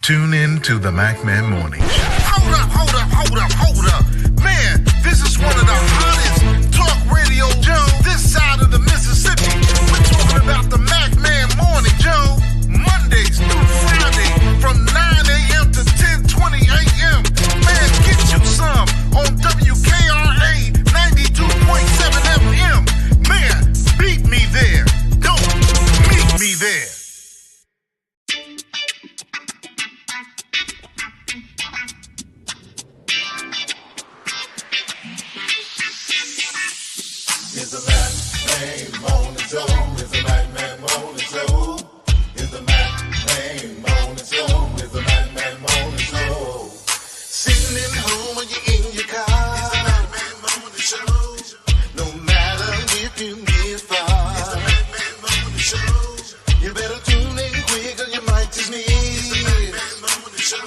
Tune in to the Mack Man Morning Show. Hold up. Man, this is one of the hottest talk radio shows this side of the Mississippi. We're talking about the Mack Man Morning Show, Mondays through Friday from 9 a.m. to 10:20 a.m. Man, get you some on WKRA 92.7 FM. Man, beat me there. Don't meet me there. It's the Mack Man Morning Show. It's the Mack Man Morning Show. It's the Mack Man Morning Show. It's the Mack Man Morning Show. Sitting in home or you in your car. It's the Mack Man Morning Show. No matter if you get far. It's the Mack Man Morning Show. You better tune in quick or you might just miss. It's the Mack Man Morning Show.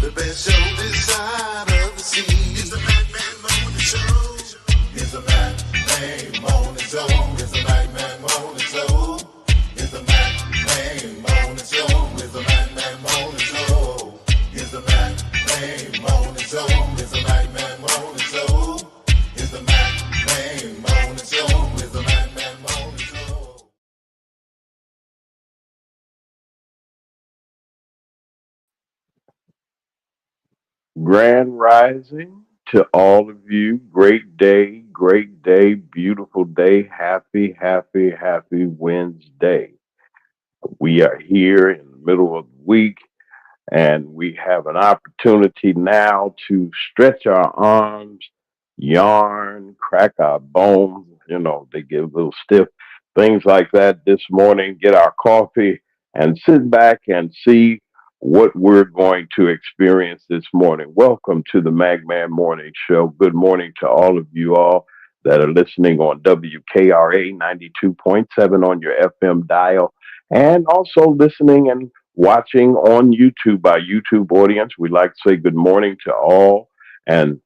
The best show this side of the sea. It's the Mack Man Morning Show. It's the Mack Man Morning Show. It's the Mack Man Morning Show. It's the Mack Man Morning Show. It's the Mack Man Morning Show. It's the Mack Man Morning Show. It's the Mack Man Morning Show. It's the Mack Man Morning Show. It's the Mack Man Morning Show. Grand Rising to all of you. Great day, beautiful day. Happy Wednesday. We are here in the middle of the week and we have an opportunity now to stretch our arms, yarn, crack our bones. You know, they get a little stiff, things like that this morning. Get our coffee and sit back and see what we're going to experience this morning. Welcome to the Mack Man Morning Show. Good morning to all of you all that are listening on WKRA 92.7 on your FM dial, and also listening and watching on YouTube, our YouTube audience. We'd like to say good morning to all, and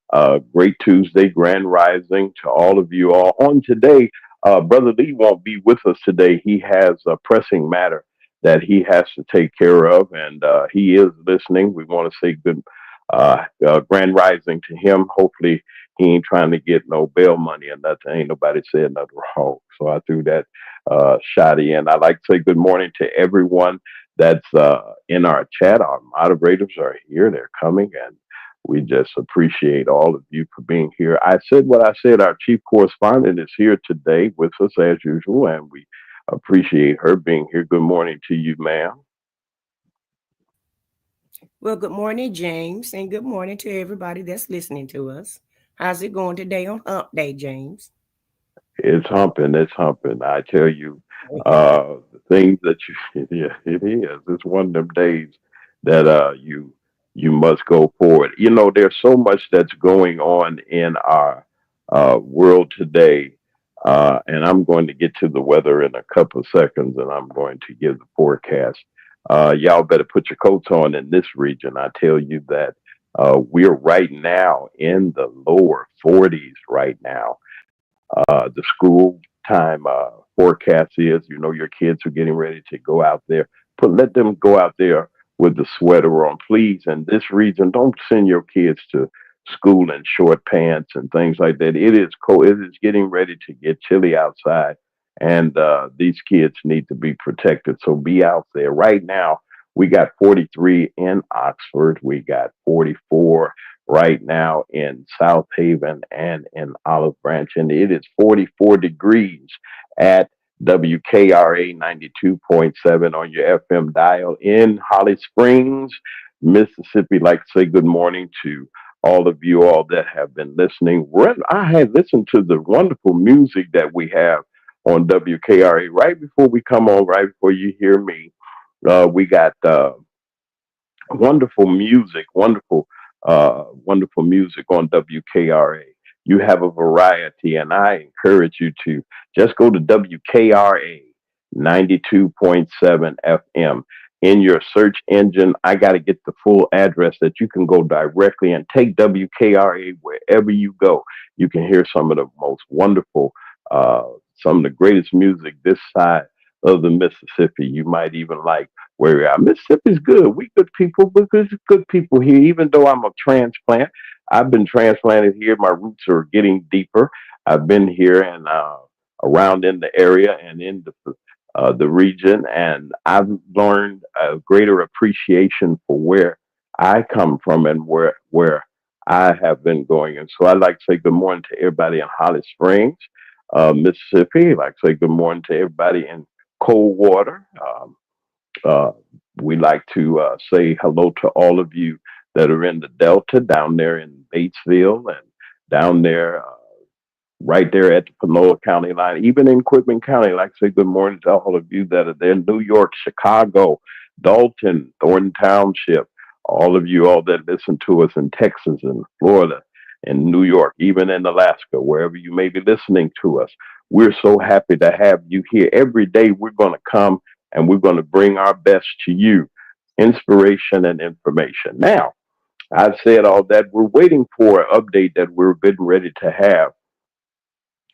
great Tuesday, Grand Rising to all of you all. On today, Brother Lee won't be with us today. He has a pressing matter that he has to take care of, and he is listening. We want to say good Grand Rising to him. Hopefully he ain't trying to get no bail money or nothing. Ain't nobody said nothing wrong. So I threw that shot in. I'd like to say good morning to everyone that's in our chat. Our moderators are here. They're coming, and we just appreciate all of you for being here. I said what I said. Our chief correspondent is here today with us as usual, and we appreciate her being here. Good morning to you, ma'am. Well, good morning, James, and good morning to everybody that's listening to us. How's it going today on Hump Day, James? It's humping. I tell you, the things that yeah, it is. It's one of them days that you must go forward. You know, there's so much that's going on in our world today. And I'm going to get to the weather in a couple of seconds, and I'm going to give the forecast. Y'all better put your coats on in this region. I tell you that we're right now in the lower 40s right now. The school time forecast is, you know, your kids are getting ready to go out there. Let them go out there with the sweater on, please. In this region, don't send your kids to school in short pants and things like that. It is cold. It is getting ready to get chilly outside, and these kids need to be protected. So be out there. Right now, we got 43 in Oxford. We got 44 right now in South Haven and in Olive Branch, and it is 44 degrees at WKRA 92.7 on your FM dial in Holly Springs, Mississippi. Like to say good morning to all of you all that have been listening. I had listened to the wonderful music that we have on WKRA right before we come on, right before you hear me. We got wonderful music on WKRA. You have a variety, and I encourage you to just go to WKRA 92.7 FM. In your search engine, I got to get the full address that you can go directly and take WKRA wherever you go. You can hear some of the most wonderful, some of the greatest music this side of the Mississippi. You might even like where we are. Mississippi's good. We good people, but good people here. Even though I'm a transplant, I've been transplanted here. My roots are getting deeper. I've been here and around in the area and in the region, and I've learned a greater appreciation for where I come from and where I have been going. And so I'd like to say good morning to everybody in Holly Springs, Mississippi. I'd like to say good morning to everybody in Coldwater. Uh, we like to say hello to all of you that are in the Delta, down there in Batesville, and down there, right there at the Panola County line, even in Quitman County. I'd like to say good morning to all of you that are there in New York, Chicago, Dalton, Thornton Township, all of you all that listen to us in Texas and Florida and New York, even in Alaska, wherever you may be listening to us. We're so happy to have you here. Every day we're going to come and we're going to bring our best to you, inspiration and information. Now, I've said all that. We're waiting for an update that we're getting ready to have,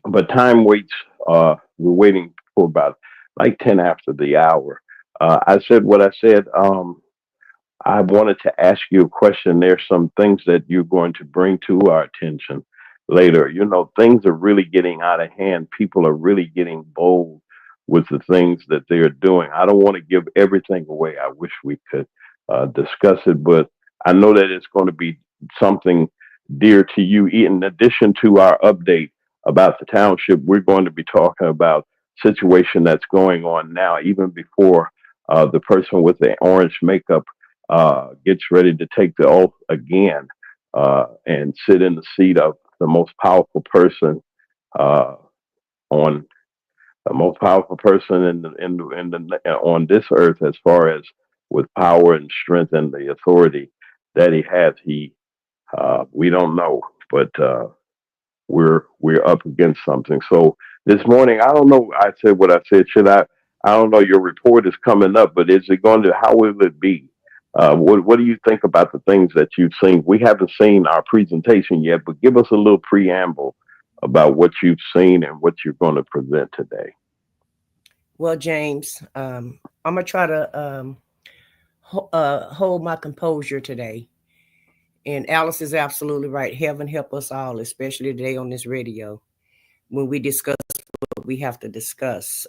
but time waits. We're waiting for about like 10 after the hour. I said what I said. I wanted to ask you a question. There's some things that you're going to bring to our attention later. You know, things are really getting out of hand. People are really getting bold with the things that they're doing. I don't want to give everything away. I wish we could discuss it, but I know that it's going to be something dear to you. In addition to our update about the township, we're going to be talking about situation that's going on now, even before the person with the orange makeup gets ready to take the oath again and sit in the seat of the most powerful person on the most powerful person on this earth, as far as with power and strength and the authority that he has. We don't know, but we're up against something. So this morning, I don't know. I said what I said. Should I? I don't know. Your report is coming up, but is it going to? How will it be? What do you think about the things that you've seen? We haven't seen our presentation yet, but give us a little preamble about what you've seen and what you're going to present today. Well, James, I'm gonna try to hold my composure today. And Alice is absolutely right. Heaven help us all, especially today on this radio, when we discuss what we have to discuss.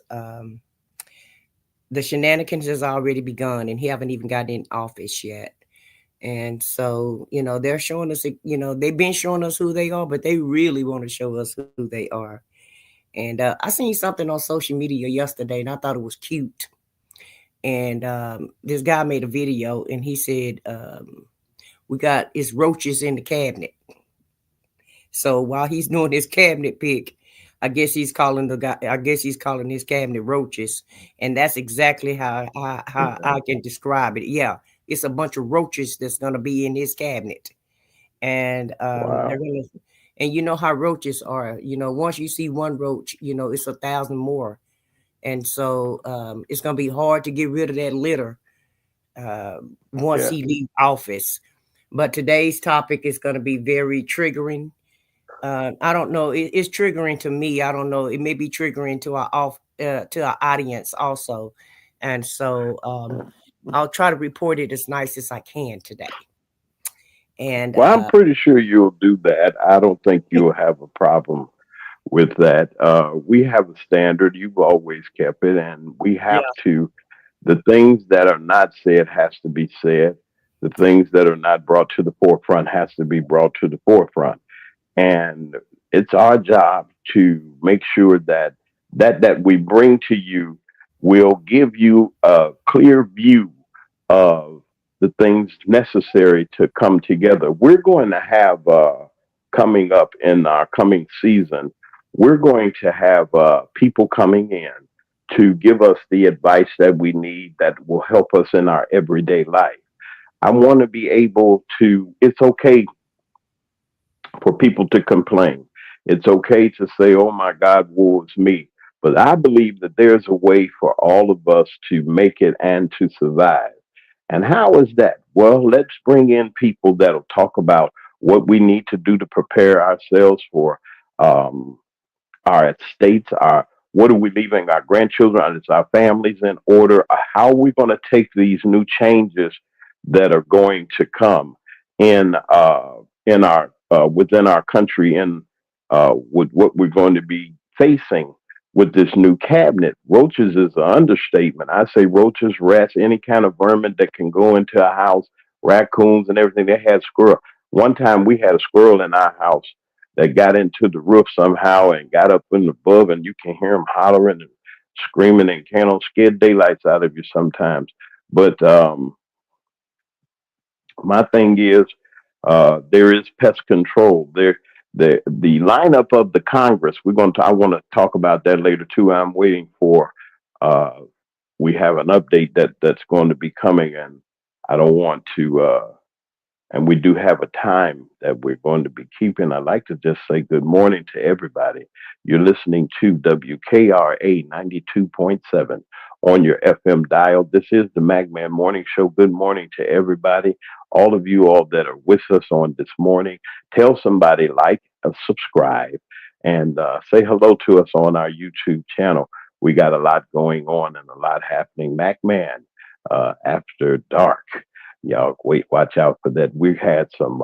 The shenanigans has already begun, and he haven't even gotten in office yet. And so, they're showing us, they've been showing us who they are, but they really want to show us who they are. And I seen something on social media yesterday, and I thought it was cute. And this guy made a video, and he said, we got his roaches in the cabinet. So while he's doing his cabinet pick, I guess he's calling his cabinet roaches. And that's exactly how I can describe it. Yeah, it's a bunch of roaches that's going to be in his cabinet. And Wow. they're gonna, and you know how roaches are. Once you see one roach, it's 1,000 more. And so it's going to be hard to get rid of that litter once he leaves office. But today's topic is going to be very triggering. I don't know. It's triggering to me. I don't know. It may be triggering to our audience also. And so I'll try to report it as nice as I can today. And well, I'm pretty sure you'll do that. I don't think you'll have a problem with that. We have a standard. You've always kept it, and we have to. The things that are not said has to be said. The things that are not brought to the forefront has to be brought to the forefront. And it's our job to make sure that we bring to you will give you a clear view of the things necessary to come together. We're going to have coming up in our coming season, we're going to have people coming in to give us the advice that we need that will help us in our everyday life. I want to be able to, it's okay for people to complain. It's okay to say, oh my God, woe is me. But I believe that there's a way for all of us to make it and to survive. And how is that? Well, let's bring in people that'll talk about what we need to do to prepare ourselves for our estates, What are we leaving our grandchildren? Is our families in order? How are we going to take these new changes that are going to come in our within our country, and with what we're going to be facing with this new cabinet? Roaches is an understatement. I say roaches, rats, any kind of vermin that can go into a house, raccoons and everything. They had squirrel. One time we had a squirrel in our house that got into the roof somehow and got up in above, and you can hear him hollering and screaming and can scare daylights out of you sometimes. But my thing is, there is pest control. The lineup of the Congress. I want to talk about that later too. I'm waiting for. We have an update that's going to be coming, and I don't want to. And we do have a time that we're going to be keeping. I'd like to just say good morning to everybody. You're listening to WKRA 92.7 on your FM dial. This is the Mack Man Morning Show. Good morning to everybody. All of you all that are with us on this morning, tell somebody, like, subscribe, and say hello to us on our YouTube channel. We got a lot going on and a lot happening. Mack Man After Dark. Y'all watch out for that. We've had some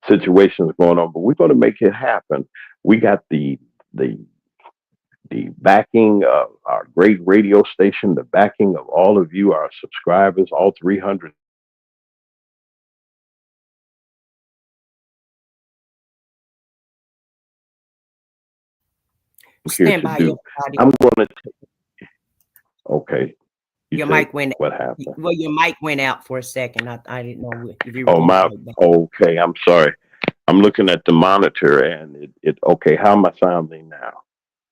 situations going on, but we're going to make it happen. We got the backing of our great radio station, the backing of all of you, our subscribers, all 300. Stand by, everybody. I'm going to. Okay. Your mic went. What happened? Well, your mic went out for a second. I didn't know if you. Oh my. Okay, I'm sorry. I'm looking at the monitor, and it. Okay, how am I sounding now?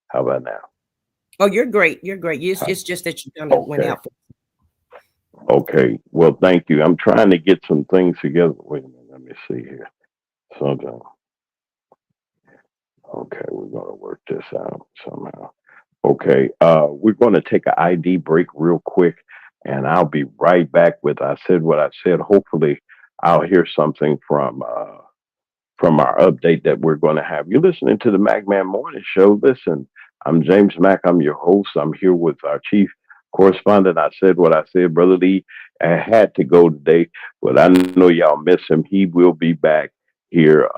How about now? Oh, you're great. You're great. It's just that you kind of went out. Okay. Well, thank you. I'm trying to get some things together. Wait a minute. Let me see here. Something. Okay, we're gonna work this out somehow. Okay, we're going to take an ID break real quick, and I'll be right back with I said what I said. Hopefully, I'll hear something from our update that we're going to have. You're listening to the Mack Man Morning Show. Listen, I'm James Mack. I'm your host. I'm here with our chief correspondent. I said what I said. Brother Lee, I had to go today, but I know y'all miss him. He will be back here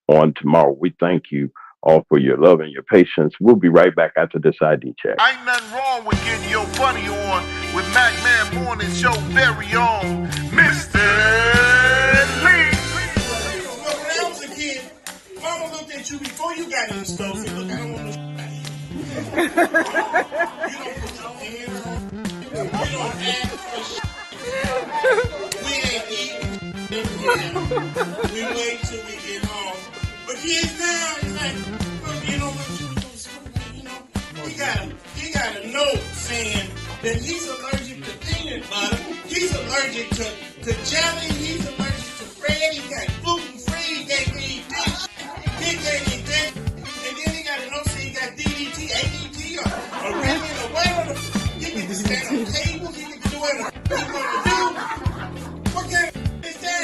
on tomorrow. We thank you all for your love and your patience. We'll be right back after this ID check. Ain't nothing wrong with getting your bunny on with Mack Man Morning Show very own Mr. Lee. When I was a kid, Mama looked at you before you got in the stove. Said, look, I don't want no you don't put your hands on. You don't ask for shit. We ain't eating. We wait till we get home. But kids now, it's like, look, you know what you know, he got a note saying that he's allergic to peanut butter, he's allergic to jelly, he's allergic to bread, he got gluten free, he gave me this, he gave me that, and then he got a note saying he got DDT, ADT, or Remy, or whatever. He can stand on tables, he can do whatever he want to do. What kind of is that?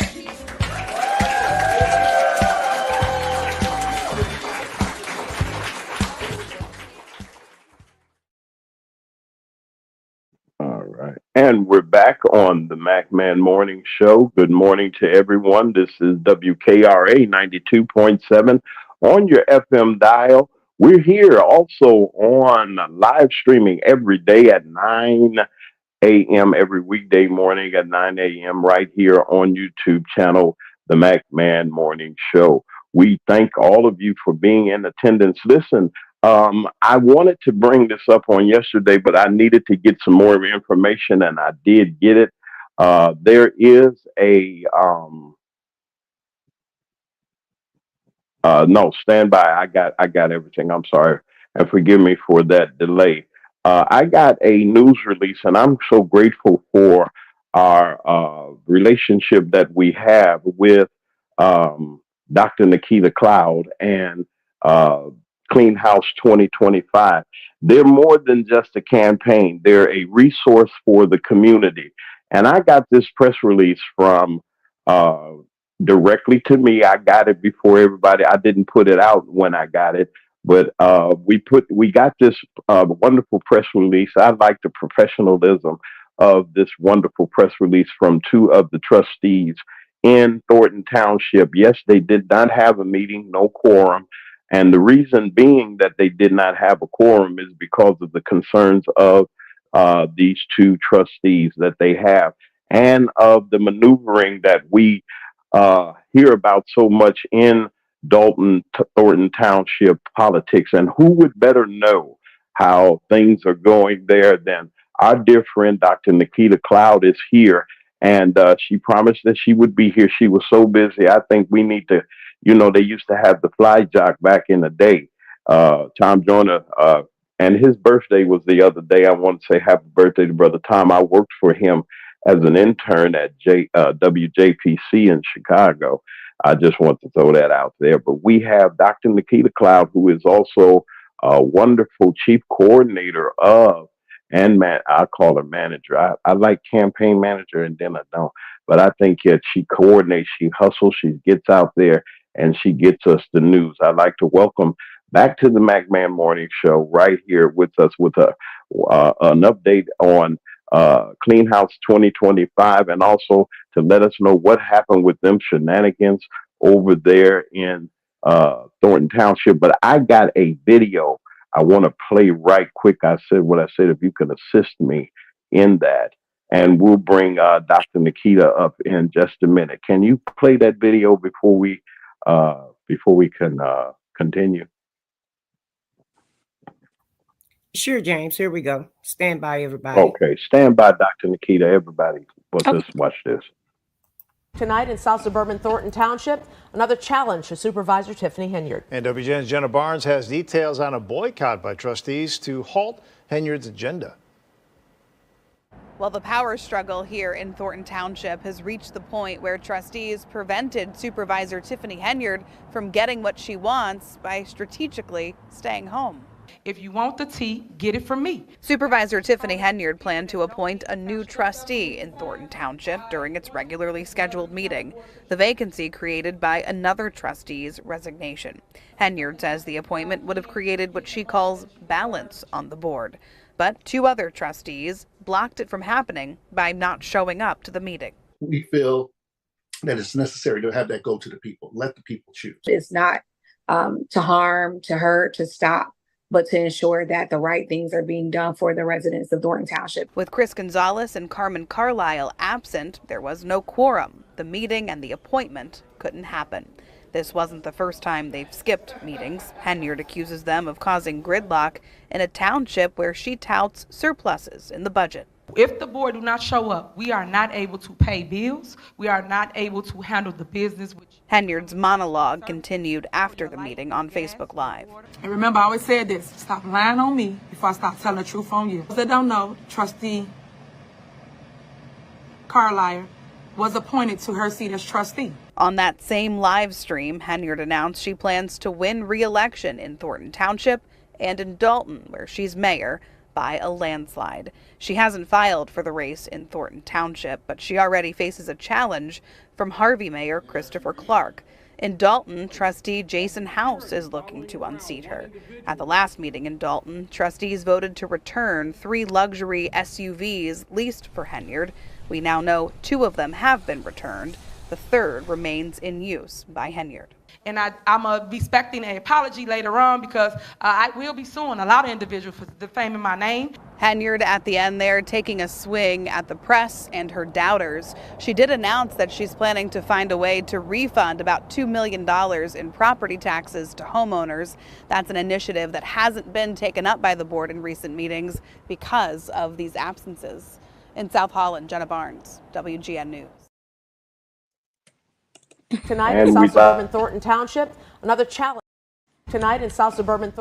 And we're back on the Mack Man Morning Show. Good morning to everyone. This is WKRA 92.7 on your FM dial. We're here also on live streaming every day at 9 a.m. every weekday morning at 9 a.m. right here on YouTube channel, the Mack Man Morning Show. We thank all of you for being in attendance. Listen, I wanted to bring this up on yesterday, but I needed to get some more information, and I did get it. There is a no, stand by. I got everything. I'm sorry, and forgive me for that delay. I got a news release, and I'm so grateful for our relationship that we have with Dr. Nikita Cloud and Clean House 2025. They're more than just a campaign. They're a resource for the community. And I got this press release from directly to me. I got it before everybody. I didn't put it out when I got it, But we got this wonderful press release. I like the professionalism of this wonderful press release from two of the trustees in Thornton Township. Yes, they did not have a meeting, no quorum. And the reason being that they did not have a quorum is because of the concerns of these two trustees that they have and of the maneuvering that we hear about so much in Thornton Township politics. And who would better know how things are going there than our dear friend, Dr. Nikita Cloud, is here. And she promised that she would be here. She was so busy. I think we need to, they used to have the fly jock back in the day, Tom Joyner, and his birthday was the other day. I want to say happy birthday to Brother Tom. I worked for him as an intern at WJPC in Chicago. I just want to throw that out there. But we have Dr. Nikita Cloud, who is also a wonderful chief coordinator of, and I call her manager. I like campaign manager, and then I don't. But I think she coordinates, she hustles, she gets out there, and she gets us the news. I'd like to welcome back to the Mack Man Morning Show right here with us with an update on Clean House 2025, and also to let us know what happened with them shenanigans over there in Thornton Township. But I got a video I want to play right quick. I said what I said, if you can assist me in that. And we'll bring Dr. Nikita up in just a minute. Can you play that video before we can continue? Sure, James. Here we go. Stand by, everybody. Okay, stand by, Dr. Nikita. Everybody, let's watch this. Tonight in South Suburban Thornton Township, another challenge to Supervisor Tiffany Henyard. And WGN's Jenna Barnes has details on a boycott by trustees to halt Henyard's agenda. Well, the power struggle here in Thornton Township has reached the point where trustees prevented Supervisor Tiffany Henyard from getting what she wants by strategically staying home. If you want the tea, get it from me. Supervisor Tiffany Henyard planned to appoint a new trustee in Thornton Township during its regularly scheduled meeting, the vacancy created by another trustee's resignation. Henyard says the appointment would have created what she calls balance on the board. But two other trustees blocked it from happening by not showing up to the meeting. We feel that it's necessary to have that go to the people. Let the people choose. It's not to harm, to hurt, to stop, but to ensure that the right things are being done for the residents of Thornton Township. With Chris Gonzalez and Carmen Carlisle absent, there was no quorum. The meeting and the appointment couldn't happen. This wasn't the first time they've skipped meetings. Henyard accuses them of causing gridlock in a township where she touts surpluses in the budget. If the board do not show up, we are not able to pay bills. We are not able to handle the business. Henyard's monologue continued after the meeting on Facebook Live. And remember, I always said this, stop lying on me before I start telling the truth on you. Those that don't know, Trustee Carlisle was appointed to her seat as trustee. On that same live stream, Henyard announced she plans to win re-election in Thornton Township and in Dalton, where she's mayor, by a landslide. She hasn't filed for the race in Thornton Township, but she already faces a challenge from Harvey Mayor Christopher Clark. In Dalton, trustee Jason House is looking to unseat her. At the last meeting in Dalton, trustees voted to return 3 luxury SUVs leased for Henyard. We now know 2 of them have been returned. The 3rd remains in use by Henyard. And I'm expecting an apology later on because I will be suing a lot of individuals for defaming my name. Henyard at the end there taking a swing at the press and her doubters. She did announce that she's planning to find a way to refund about $2 million in property taxes to homeowners. That's an initiative that hasn't been taken up by the board in recent meetings because of these absences. In South Holland, Jenna Barnes, WGN News. Tonight in South Suburban Thornton Township, another challenge. Tonight in South Suburban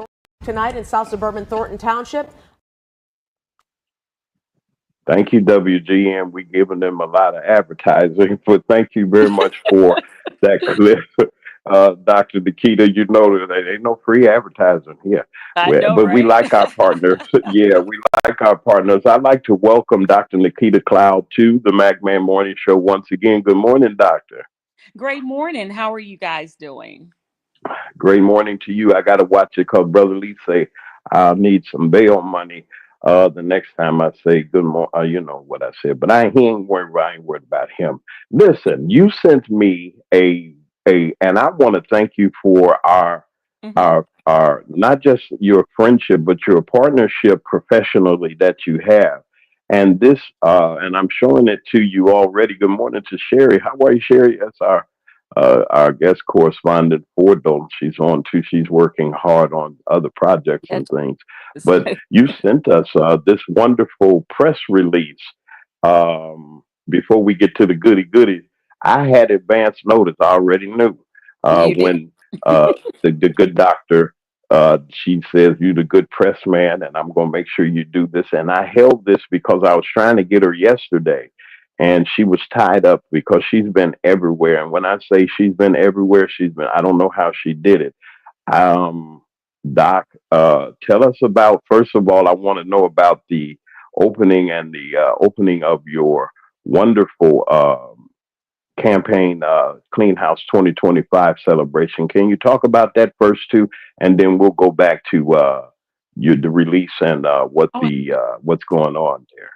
Thornton Township. Thank you, WGN. We're giving them a lot of advertising, but thank you very much for that clip, Dr. Nikita. You know, there ain't no free advertising here. But we like our partners. Yeah, we like our partners. I'd like to welcome Dr. Nikita Cloud to the Mack Man Morning Show once again. Good morning, Doctor. Great morning. How are you guys doing? Great morning to you. I got to watch it because Brother Lee say I'll need some bail money the next time I say good morning. You know what I said, but he ain't worried. I ain't worried about him. Listen, you sent me and I want to thank you for our not just your friendship, but your partnership professionally that you have. And this, and I'm showing it to you already. Good morning to Sherry. How are you, Sherry? That's our guest correspondent for Dalton. She's on too. She's working hard on other projects and things. But you sent us this wonderful press release. Before we get to the goodies, I had advance notice. I already knew when the good doctor. She says you're the good press man, and I'm going to make sure you do this. And I held this because I was trying to get her yesterday, and she was tied up because she's been everywhere. And when I say she's been everywhere, I don't know how she did it. Doc, tell us about, first of all, I want to know about the opening and the opening of your wonderful campaign, Clean House 2025 celebration. Can you talk about that first too? And then we'll go back to the release and what's going on there.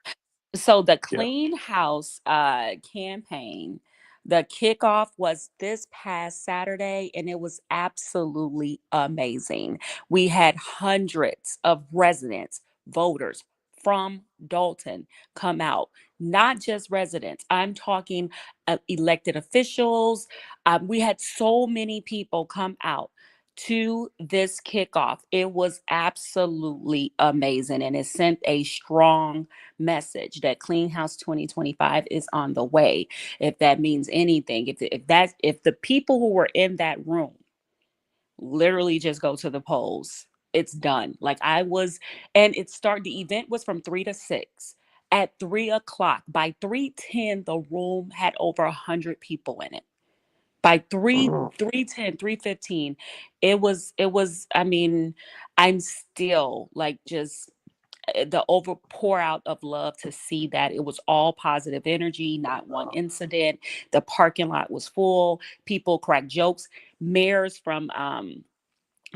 So the Clean House campaign, the kickoff was this past Saturday, and it was absolutely amazing. We had hundreds of residents, voters from Dalton come out, not just residents. I'm talking elected officials. We had so many people come out to this kickoff. It was absolutely amazing, and it sent a strong message that Clean House 2025 is on the way. If that means anything, if the people who were in that room literally just go to the polls, it's done. And the event was from 3 to 6. At 3 o'clock, by 3:10, the room had over 100 people in it. By 3:10, 3:15, it was, I mean, I'm still like just the pour out of love to see that it was all positive energy, not one incident. The parking lot was full. People cracked jokes. Mayors from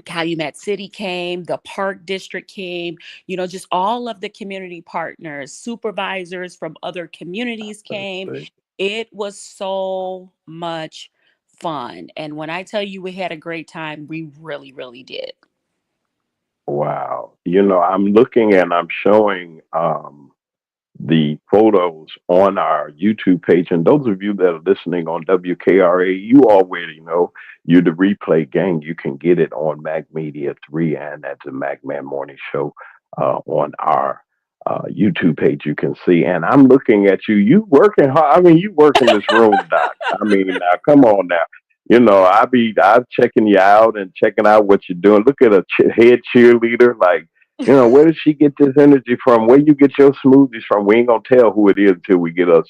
Calumet City came, the Park District came, just all of the community partners, supervisors from other communities came. It was so much fun. And when I tell you we had a great time, we really, really did. Wow. I'm looking and I'm showing the photos on our YouTube page. And those of you that are listening on WKRA, you already know you're the replay gang. You can get it on Mac Media 3 and at the Mack Man Morning Show on our YouTube page. You can see. And I'm looking at you. You working hard. I mean, you work in this room, Doc. I mean, now, come on now. I'm checking you out and checking out what you're doing. Look at a head cheerleader. Like, where does she get this energy from? Where you get your smoothies from? We ain't gonna tell who it is until we get us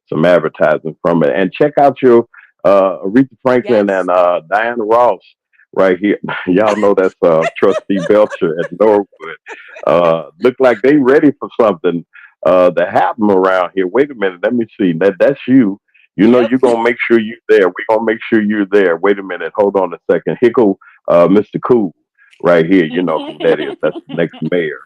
some advertising from it. And check out your Aretha Franklin and Diana Ross right here. Y'all know that's Trustee Belcher at Norwood. Look like they ready for something to happen around here. Wait a minute, let me see. That's you. You're gonna make sure you're there. We're gonna make sure you're there. Wait a minute, hold on a second. Here go Mr. Cool right here. You know who that is. That's the next mayor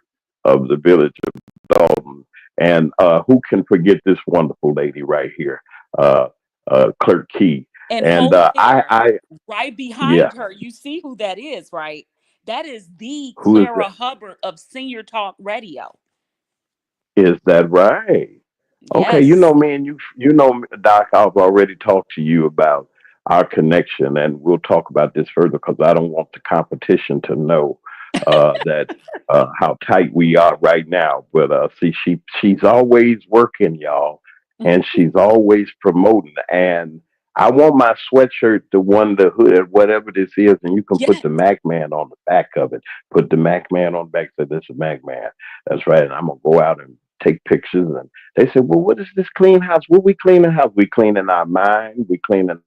of the village of Dalton. And who can forget this wonderful lady right here, Clerk Key. And I right behind her, you see who that is, right? That is the Clara Hubbard of Senior Talk Radio. Is that right? Yes. Okay, me and you know, Doc, I've already talked to you about our connection, and we'll talk about this further because I don't want the competition to know that how tight we are right now. But see, she's always working, y'all, and she's always promoting. And I want my sweatshirt, the hood, whatever this is, and you can put the Mack Man on the back of it. Put the Mack Man on the back. Say, this is Mack Man. That's right. And I'm gonna go out and take pictures. And they said, well, what is this clean house? What we cleaning house? We cleaning our mind. We cleaning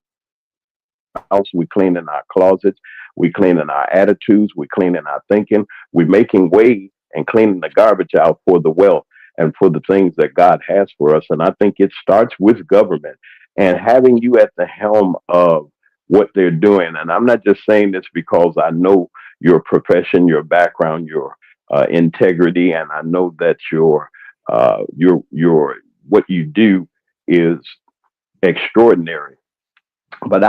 house. We cleaning our closets. We cleaning our attitudes. We cleaning our thinking. We making way and cleaning the garbage out for the wealth and for the things that God has for us. And I think it starts with government. And having you at the helm of what they're doing. And I'm not just saying this because I know your profession, your background, your integrity, and I know that your what you do is extraordinary. But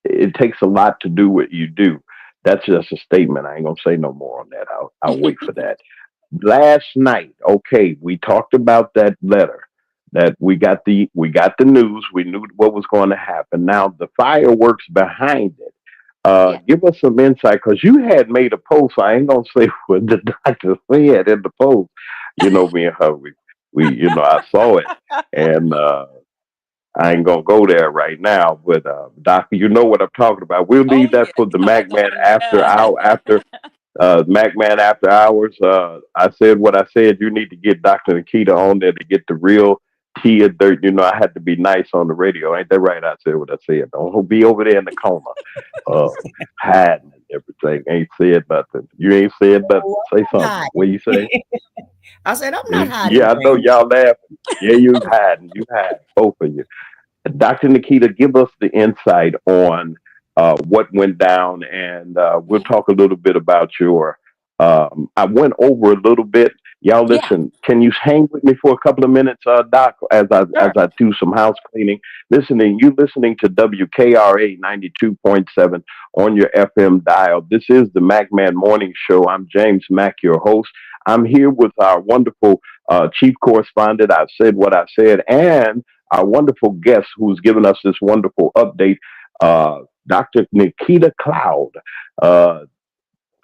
it takes a lot to do what you do. That's just a statement. I ain't gonna say no more on that. I'll wait for that. Last night, okay, we talked about that letter that we got the news. We knew what was going to happen. Now the fireworks behind it. Give us some insight because you had made a post. I ain't gonna say what the doctor said in the post. Me and her, I saw it, and I ain't gonna go there right now. But doctor, you know what I'm talking about. We'll leave that for the Mac Man after Mac Man After Hours. I said what I said. You need to get Dr. Nikita on there to get the real tea of dirt. I had to be nice on the radio. Ain't that right? I said what I said. Don't be over there in the corner, hiding and everything. Ain't said nothing. You ain't said nothing. Say something. What you say? I said, I'm not hiding. Yeah, I know y'all laughing. Yeah, you hiding. You hiding. Both of you. Dr. Nikita, give us the insight on what went down, and we'll talk a little bit about your. I went over a little bit. Y'all listen. Can you hang with me for a couple of minutes, Doc, as I do some house cleaning? You listening to WKRA 92.7 on your FM dial. This is the Mack Man Morning Show. I'm James Mack, your host. I'm here with our wonderful chief correspondent. I've said what I said, and our wonderful guest who's given us this wonderful update, Dr. Nikita Cloud,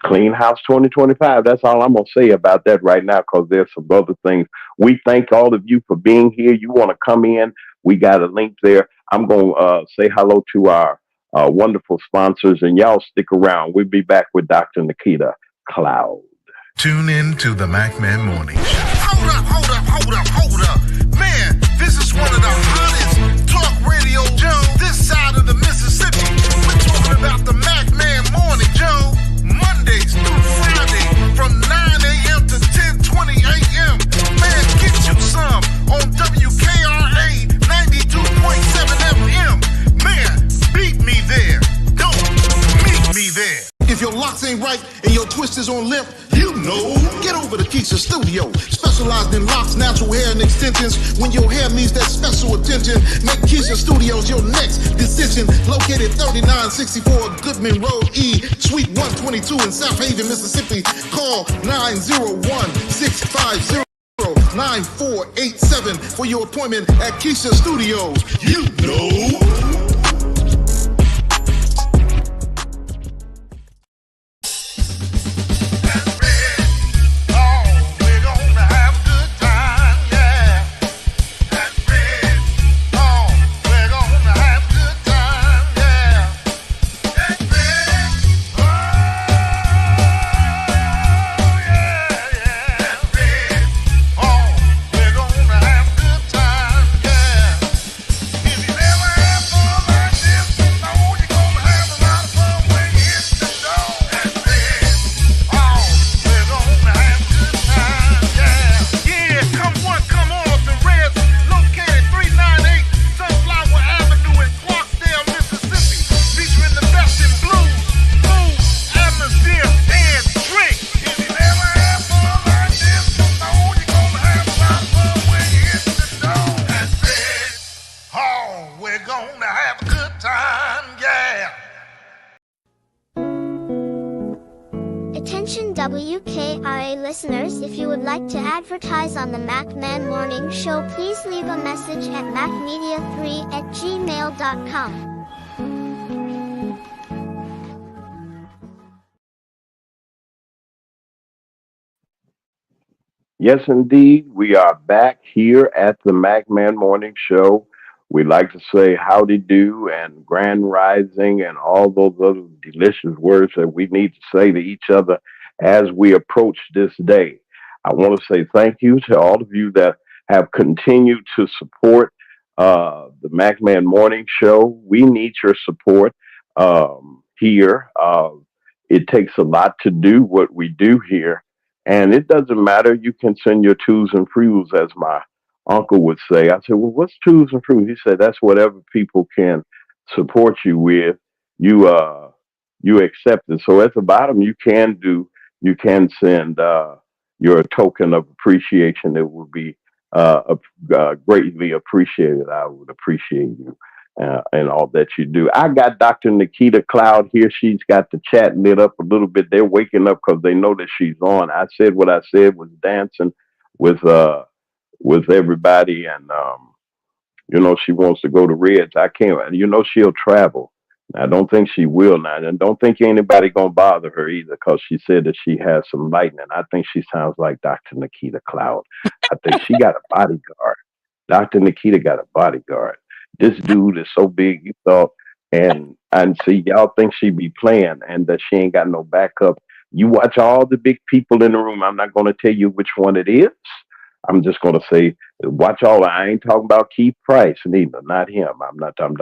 Clean House 2025. That's all I'm going to say about that right now because there's some other things. We thank all of you for being here. You want to come in, we got a link there. I'm going to say hello to our wonderful sponsors, and y'all stick around. We'll be back with Dr. Nikita Cloud. Tune in to the Mack Man Morning Show. Hold up. Man, this is one of the hottest talk radio shows this side of the Mississippi. We're talking about the Mack Man Morning Show, Mondays through Friday from 9 a.m. to 10:20 a.m. Man, get you some on WKRA 92.7 FM. Man, beat me there. Don't meet me there. If your locks ain't right and your twist is on limp, get over to Keisha Studio. Specialized in locks, natural hair, and extensions. When your hair needs that special attention, make Keisha Studios your next decision. Located 3964 Goodman Road E, Suite 122 in South Haven, Mississippi. Call 901-650-9487 for your appointment at Keisha Studios. Attention WKRA listeners, if you would like to advertise on the Mack Man Morning Show, please leave a message at mackmedia3@gmail.com. Yes, indeed. We are back here at the Mack Man Morning Show. We like to say howdy do and grand rising and all those other delicious words that we need to say to each other as we approach this day. I want to say thank you to all of you that have continued to support the Mack Man Morning Show. We need your support here. It takes a lot to do what we do here. And it doesn't matter. You can send your twos and threes, as my uncle would say. I said, well, what's twos and threes? He said, that's whatever people can support you with, you you accept it. So at the bottom, you can send your token of appreciation. It would be greatly appreciated. I would appreciate you and all that you do. I got Dr. Nikita Cloud here. She's got the chat lit up a little bit. They're waking up because they know that she's on. I said what I said, was dancing with everybody, and she wants to go to Reds. I can't. She'll travel. I don't think she will now, and don't think anybody gonna bother her either, because she said that she has some lightning. I think she sounds like Dr. Nikita Cloud. I think she got a bodyguard. Dr. Nikita got a bodyguard. This dude is so big, you thought, and see, y'all think she be playing and that she ain't got no backup. You watch all the big people in the room. I'm not gonna tell you which one it is. I'm just gonna say, watch all. I ain't talking about Keith Price neither, not him. I'm not talking.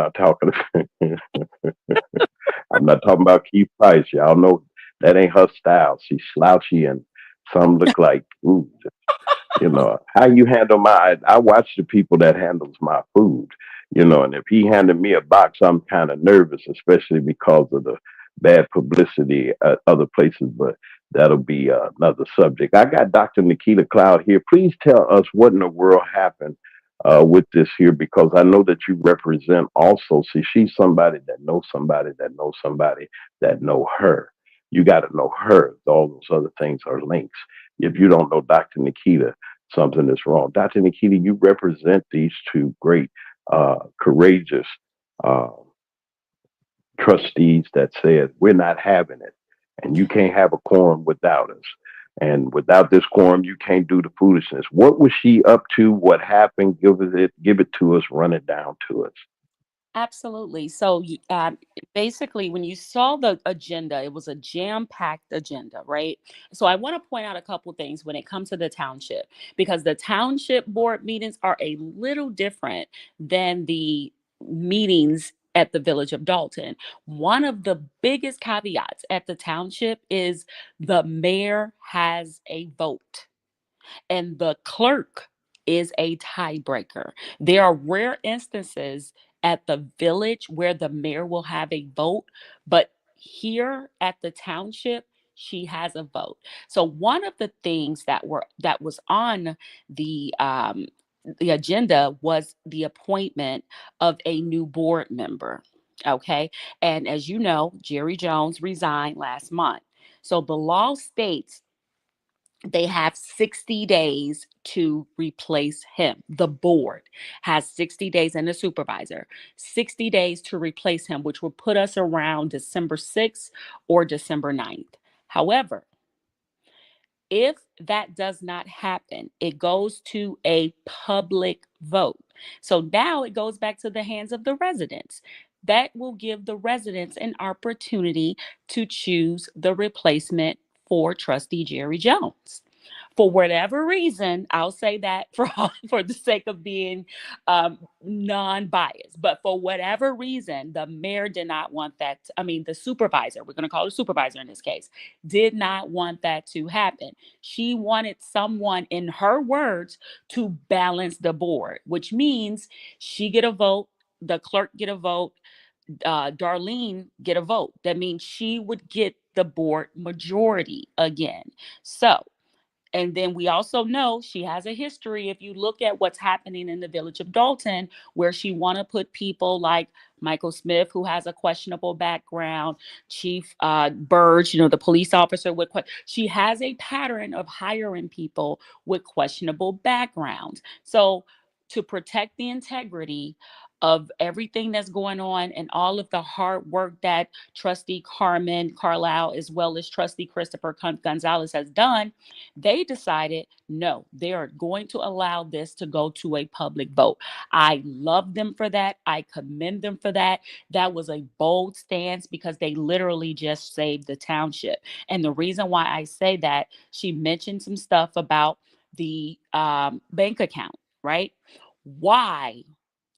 I'm not talking about Keith Price. Y'all know that ain't her style. She's slouchy and some look like, ooh, how you handle I watch the people that handles my food, and if he handed me a box, I'm kind of nervous, especially because of the bad publicity at other places, but that'll be another subject. I got Dr. Nikita Cloud here. Please tell us what in the world happened with this here, because I know that you represent also. See, she's somebody that knows somebody that knows somebody that know her. You got to know her. All those other things are links. If you don't know Dr. Nikita, something is wrong. Dr. Nikita, you represent these two great, courageous trustees that said, we're not having it. And you can't have a quorum without us. And without this quorum, you can't do the foolishness. What was she up to? What happened? Give it to us. Run it down to us. Absolutely. So basically, when you saw the agenda, it was a jam-packed agenda, right? So I want to point out a couple things when it comes to the township, because the township board meetings are a little different than the meetings at the Village of Dalton. One of the biggest caveats at the township is the mayor has a vote and the clerk is a tiebreaker. There are rare instances at the village where the mayor will have a vote, but here at the township, she has a vote. So one of the things that was on the agenda was the appointment of a new board member. Okay. And as you know, Jerry Jones resigned last month. So the law states they have 60 days to replace him. The board has 60 days, and the supervisor, 60 days to replace him, which will put us around December 6th or December 9th. However, if that does not happen, it goes to a public vote. So now it goes back to the hands of the residents. That will give the residents an opportunity to choose the replacement for Trustee Jerry Jones. For whatever reason, I'll say that for the sake of being non-biased, but for whatever reason, the mayor did not want that. The supervisor, we're going to call it a supervisor in this case, did not want that to happen. She wanted someone, in her words, to balance the board, which means she get a vote, the clerk get a vote, Darlene get a vote. That means she would get the board majority again. So, and then we also know she has a history. If you look at what's happening in the Village of Dalton, where she want to put people like Michael Smith, who has a questionable background, Chief Burge, the police officer she has a pattern of hiring people with questionable backgrounds. So to protect the integrity of everything that's going on and all of the hard work that Trustee Carmen Carlisle, as well as Trustee Christopher Gonzalez has done, they decided, no, they are going to allow this to go to a public vote. I love them for that. I commend them for that. That was a bold stance because they literally just saved the township. And the reason why I say that, she mentioned some stuff about the bank account, right? Why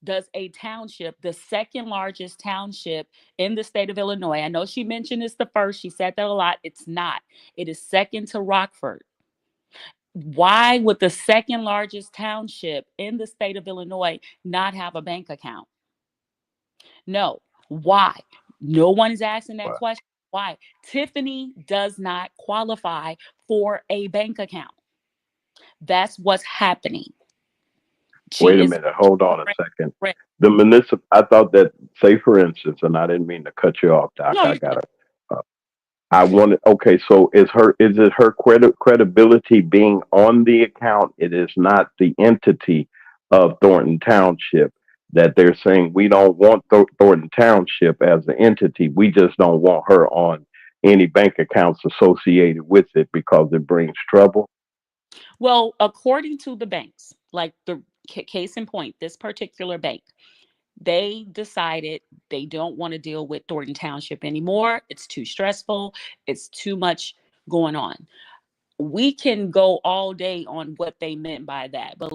does a township, the second largest township in the state of Illinois, I know she mentioned it's the first, she said that a lot, it's not. It is second to Rockford. Why would the second largest township in the state of Illinois not have a bank account? No, Why? No one is asking that Wow. question. Why? Tiffany does not qualify for a bank account. That's what's happening. Wait She a is minute. Hold on a second. rent. The municipal. I thought that, say for instance, and I didn't mean to cut you off, Doc. No, I you're got to. I wanted. Okay, so is it her credibility being on the account? It is not the entity of Thornton Township that they're saying we don't want Thornton Township as an entity. We just don't want her on any bank accounts associated with it because it brings trouble. well, according to the banks, like the case in point, this particular bank, they decided they don't want to deal with Thornton Township anymore. It's too stressful. It's too much going on. We can go all day on what they meant by that, but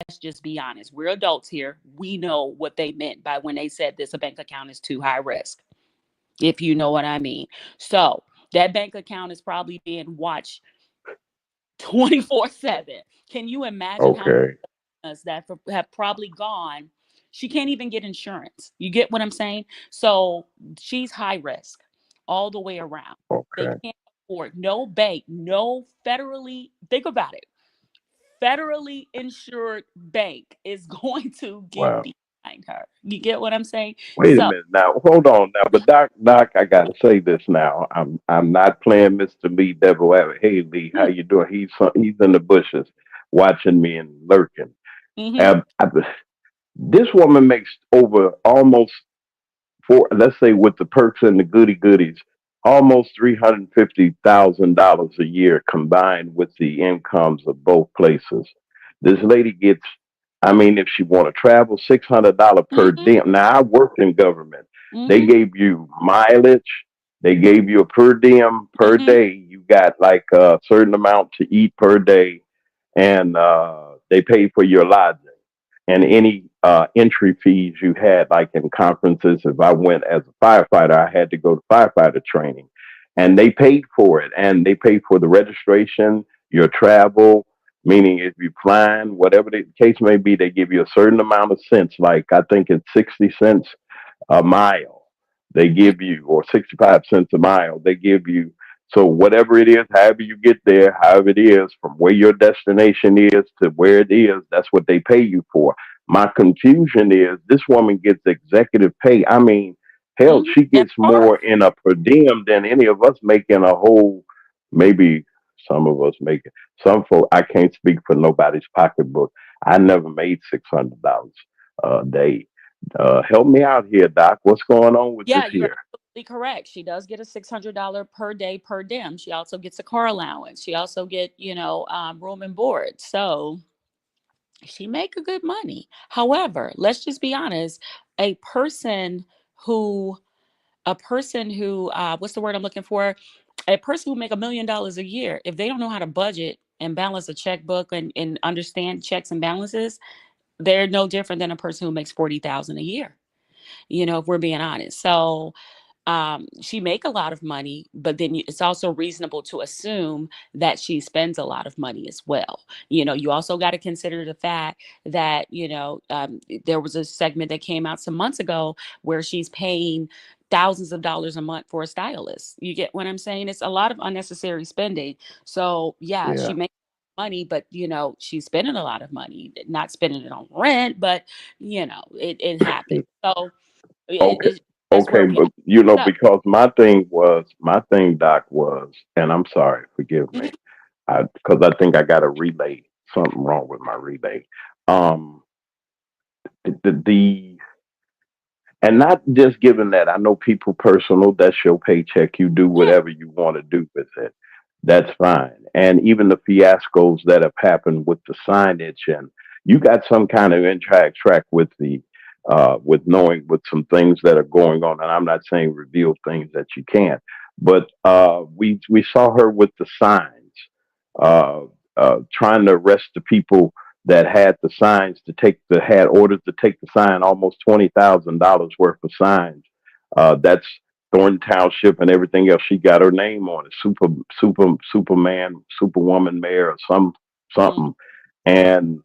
let's just be honest. We're adults here. We know what they meant by when they said this a bank account is too high risk, if you know what I mean. So that bank account is probably being watched 24/7. Can you imagine how Okay. us that have probably gone? She can't even get insurance. You get what I'm saying? So she's high risk all the way around. They Okay. can't afford no bank, no federally, think about it. Federally insured bank is going to get Wow. behind her. You get what I'm saying? Wait a So, minute now. Hold on now. But Doc, I gotta say this now. I'm not playing Mr. Lee Devil Advocate. Hey Lee, how you doing? He's in the bushes watching me and lurking. mm-hmm, This woman makes over almost four. Let's say with the perks and the goodies, almost $350,000 a year combined with the incomes of both places. This lady gets. I mean, if she want to travel, $600 per mm-hmm, diem. Now I worked in government. They mm-hmm, gave you mileage. They gave you a per diem per mm-hmm, day. You got like a certain amount to eat per day, and they pay for your lodging and any entry fees you had, like in conferences. If I went as a firefighter, I had to go to firefighter training, and they paid for it, and they paid for the registration, your travel. Meaning, if you're flying, whatever the case may be, they give you a certain amount of cents. Like I think it's 60 cents a mile. They give you, or 65 cents a mile. They give you. So whatever it is, however you get there, however it is, from where your destination is to where it is, that's what they pay you for. My confusion is this woman gets executive pay. I mean, hell, mm-hmm. she That gets part. more in a per diem than any of us make in a whole, maybe some of us make it. Some folk, I can't speak for nobody's pocketbook. I never made $600 a day. Help me out here, Doc. What's going on with this Yeah, you're here? absolutely correct. She does get a $600 per day per diem. She also gets a car allowance. She also get, room and board. So she make a good money. However, let's just be honest, a person who what's the word I'm looking for? A person who make $1 million a year, if they don't know how to budget and balance a checkbook and understand checks and balances, they're no different than a person who makes 40,000 a year. If we're being honest. So she make a lot of money, but then it's also reasonable to assume that she spends a lot of money as well. You also got to consider the fact that there was a segment that came out some months ago where she's paying thousands of dollars a month for a stylist. You get what I'm saying? It's a lot of unnecessary spending. So yeah, Yeah. she makes money, but she's spending a lot of money, not spending it on rent, but it happens. So Okay. that's where Okay, we but are. because my thing, Doc, was, and I'm sorry, forgive me, because I think I got a relay, something wrong with my relay. Um, the and not just given that I know people personal, that's your paycheck. You do Yeah. whatever you want to do with it. That's fine. And even the fiascos that have happened with the signage, and you got some kind of inside track with the with knowing with some things that are going on. And I'm not saying reveal things that you can't, but we saw her with the signs, uh, trying to arrest the people that had the signs had orders to take the sign, almost $20,000 worth of signs. That's Thornton Township and everything else. She got her name on it, Superman, Superwoman mayor, or Mhm. something. And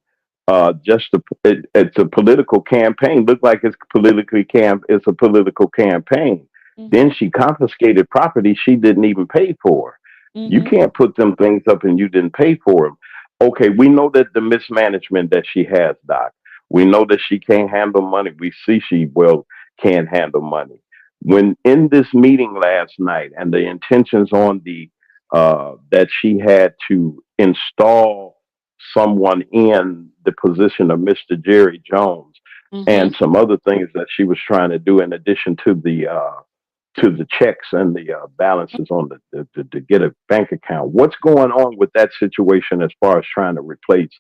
It's a political campaign. Look like it's it's a political campaign. Then she confiscated property she didn't even pay for. You can't put them things up and you didn't pay for them. Okay, we know that the mismanagement that she has, Doc. We know that she can't handle money. We see she can't handle money. When in this meeting last night, and the intentions on the that she had to install someone in the position of Mr. Jerry Jones, and some other things that she was trying to do in addition to the checks and the balances on to get a bank account. What's going on with that situation as far as trying to replace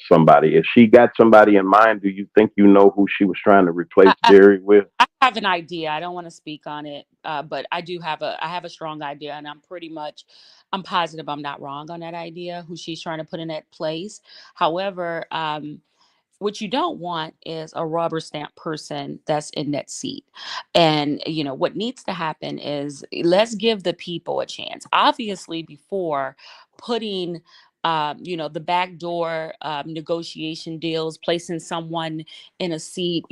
somebody? If she got somebody in mind, do you think you know who she was trying to replace Jerry with? I have an idea. I don't want to speak on it, but I have a strong idea, and I'm positive I'm not wrong on that idea. Who she's trying to put in that place. However, what you don't want is a rubber stamp person that's in that seat. And, what needs to happen is let's give the people a chance. Obviously, before putting, the backdoor negotiation deals, placing someone in a seat,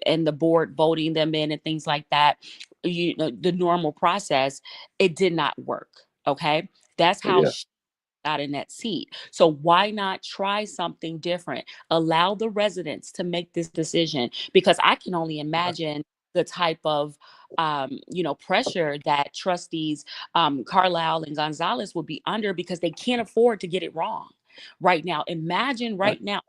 and the board voting them in and things like that, the normal process, it did not work. Okay. That's how Yeah. got in that seat. So why not try something different? Allow the residents to make this decision, because I can only imagine the type of pressure that trustees Carlisle and Gonzalez will be under, because they can't afford to get it wrong right now. Imagine right now.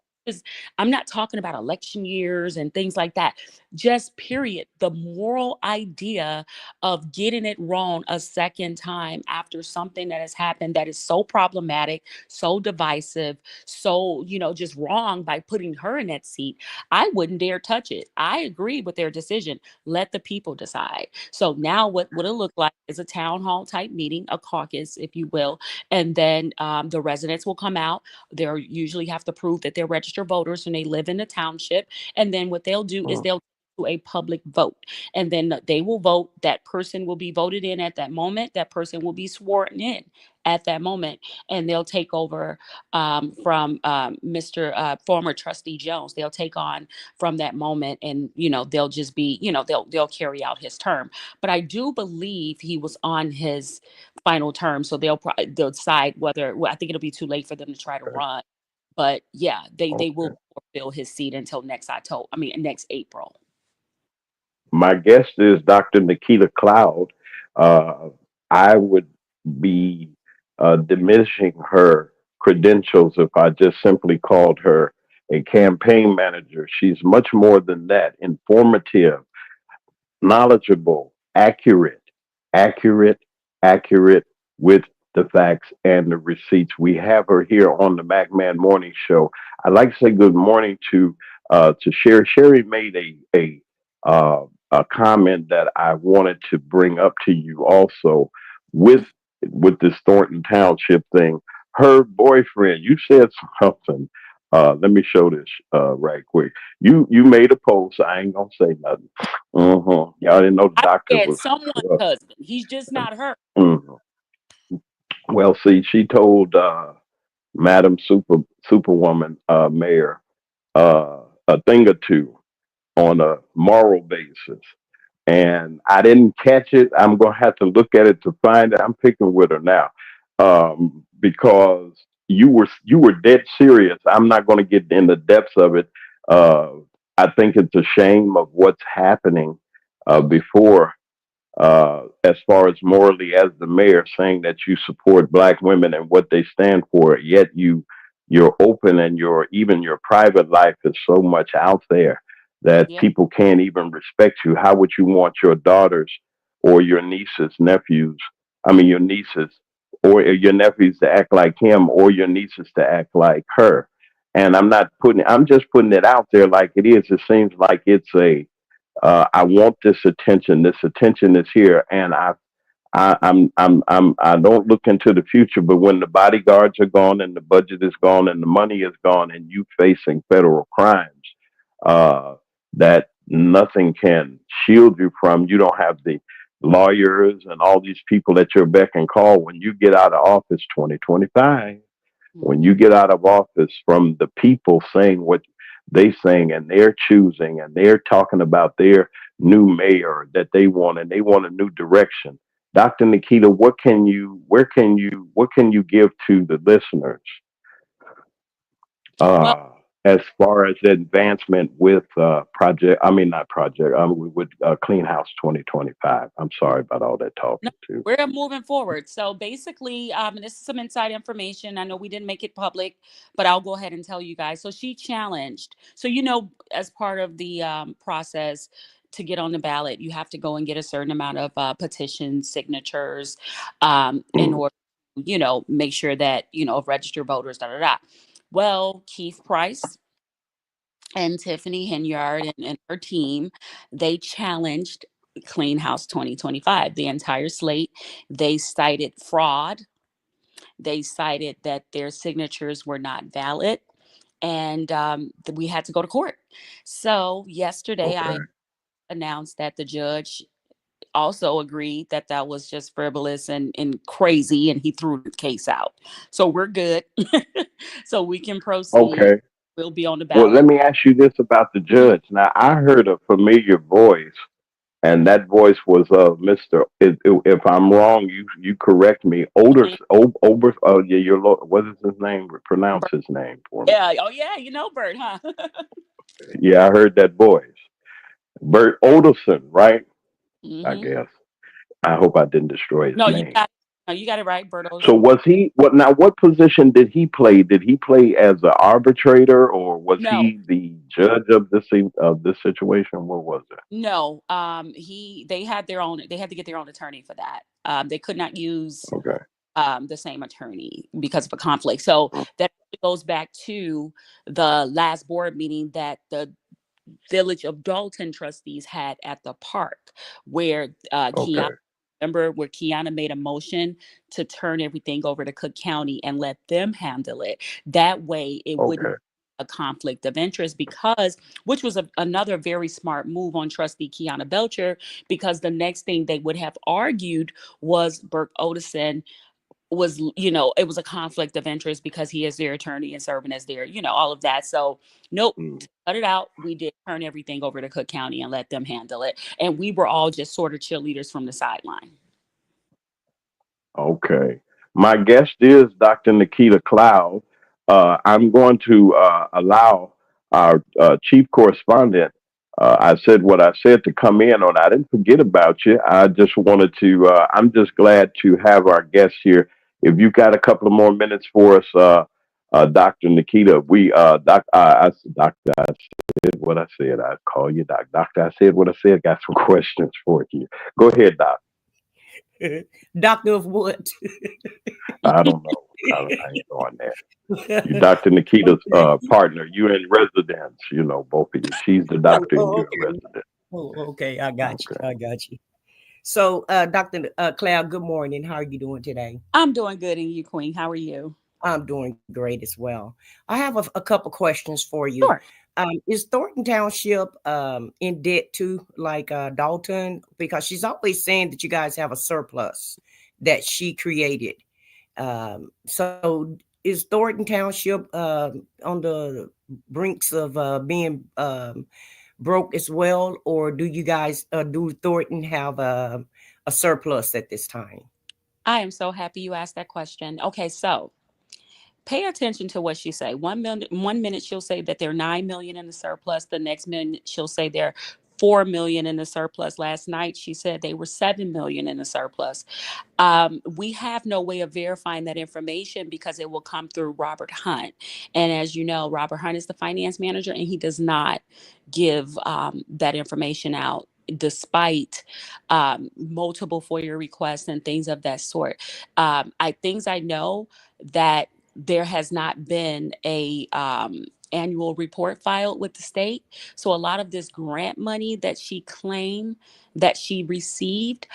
I'm not talking about election years and things like that. Just period. The moral idea of getting it wrong a second time after something that has happened that is so problematic, so divisive, so, just wrong by putting her in that seat. I wouldn't dare touch it. I agree with their decision. Let the people decide. So now what it'll look like is a town hall type meeting, a caucus, if you will. And then the residents will come out. They'll usually have to prove that they're registered voters and they live in the township. And then what they'll do is they'll do a public vote, and then they will vote. That person will be voted in at that moment. That person will be sworn in at that moment, and they'll take over from Mr. Former Trustee Jones. They'll take on from that moment, and they'll just be, they'll carry out his term. But I do believe he was on his final term, so they'll decide whether. Well, I think it'll be too late for them to try to run. But yeah, they will fill his seat until next April. My guest is Dr. Nikita Cloud. I would be diminishing her credentials if I just simply called her a campaign manager. She's much more than that. Informative, knowledgeable, accurate with the facts and the receipts. We have her here on the Mack Man Morning Show. I'd like to say good morning to Sherry. Sherry made a comment that I wanted to bring up to you also with this Thornton Township thing. Her boyfriend, you said something. Let me show this right quick. You made a post. I ain't gonna say nothing. Y'all didn't know the doctor was someone's husband. He's just not her. Well, see, she told Madam Superwoman Mayor a thing or two on a moral basis, and I didn't catch it. I'm gonna have to look at it to find it. I'm picking with her now because you were dead serious. I'm not going to get in the depths of it. I think it's a shame of what's happening before, as far as morally, as the mayor saying that you support Black women and what they stand for, yet you're open, and even your private life is so much out there that people can't even respect you. How would you want your daughters or your nieces, your nieces or your nephews to act like him, or your nieces to act like her? And I'm just putting it out there like it is. It seems like it's I want this attention. This attention is here, and I don't look into the future. But when the bodyguards are gone, and the budget is gone, and the money is gone, and you facing federal crimes that nothing can shield you from, you don't have the lawyers and all these people at your beck and call when you get out of office 2025. When you get out of office, from the people saying what they saying, and they're choosing, and they're talking about their new mayor that they want, and they want a new direction. Dr. Nikita, what can you give to the listeners Well, as far as advancement with not project, with Clean House 2025? I'm sorry about all that no, talking too. we're moving forward. So basically, this is some inside information. I know we didn't make it public, but I'll go ahead and tell you guys. So she challenged. So, as part of the process to get on the ballot, you have to go and get a certain amount of petition signatures in order to, make sure that, of registered voters, da, da, da. Well, Keith Price and Tiffany Henyard and her team, they challenged Clean House 2025, the entire slate. They cited fraud. They cited that their signatures were not valid, and we had to go to court. So yesterday, I Okay. announced that the judge also agreed that that was just frivolous and crazy, and he threw the case out. So we're good. So we can proceed. Okay. We'll be on the Well, let ballot. me ask you this about the Mhm. judge. Now, I heard a familiar voice, and that voice was Mr. If I'm wrong, you correct me. Mhm. Ober, yeah, what is his name? Pronounce his name for me. Yeah. Oh, yeah. Bert, huh? Yeah, I heard that voice. Bert Odelson, right? I Hmm. guess. I hope I didn't destroy his No, name. you got it right, Bert So Olson. was he what position did he play? Did he play as an arbitrator, or was No, he the judge of this situation? What was it? no. They had their own. They had to get their own attorney for that. They could not use Okay. the same attorney because of a conflict. So that goes back to the last board meeting that the Village of Dalton trustees had at the park, where Kiana, Okay. remember where Kiana made a motion to turn everything over to Cook County and let them handle it. That way it wouldn't Okay. be a conflict of interest, because which was another very smart move on trustee Kiana Belcher, because the next thing they would have argued was Burke Otison was, it was a conflict of interest because he is their attorney and serving as their, all of that. So nope, Mm. cut it out. We did turn everything over to Cook County and let them handle it. And we were all just sort of cheerleaders from the sideline. Okay. My guest is Dr. Nikita Cloud. I'm going to allow our chief correspondent. I said what I said to come in on. I didn't forget about you. I just wanted to. I'm just glad to have our guest here. If you got a couple of more minutes for us, Dr. Nikita, Doctor, I said what I said. I call you Doc. Doctor, I said what I said. Got some questions for you. Go ahead, Doc. Doctor of what? I don't know. I ain't going there. You Dr. Nikita's partner. You're in residence, both of you. She's the doctor and you're a Okay. resident. Oh, okay. I got you. Okay. I got you. So, Dr. Cloud, good morning. How are you doing today? I'm doing good. And you, Queen, how are you? I'm doing great as well. I have a couple questions for you. Sure. Is Thornton Township in debt to like Dalton? Because she's always saying that you guys have a surplus that she created. So is Thornton Township on the brinks of being broke as well, or do you guys do Thornton have a surplus at this time? I am so happy you asked that question. Okay, so pay attention to what she say. 1 minute she'll say that they're 9 million in the surplus. The next minute she'll say they're 4 million in the surplus. Last night she said they were 7 million in the surplus. We have no way of verifying that information because it will come through Robert Hunt. And as you know, Robert Hunt is the finance manager, and he does not give that information out, despite multiple FOIA requests and things of that sort. I know that there has not been a annual report filed with the state. So a lot of this grant money that she claimed that she received,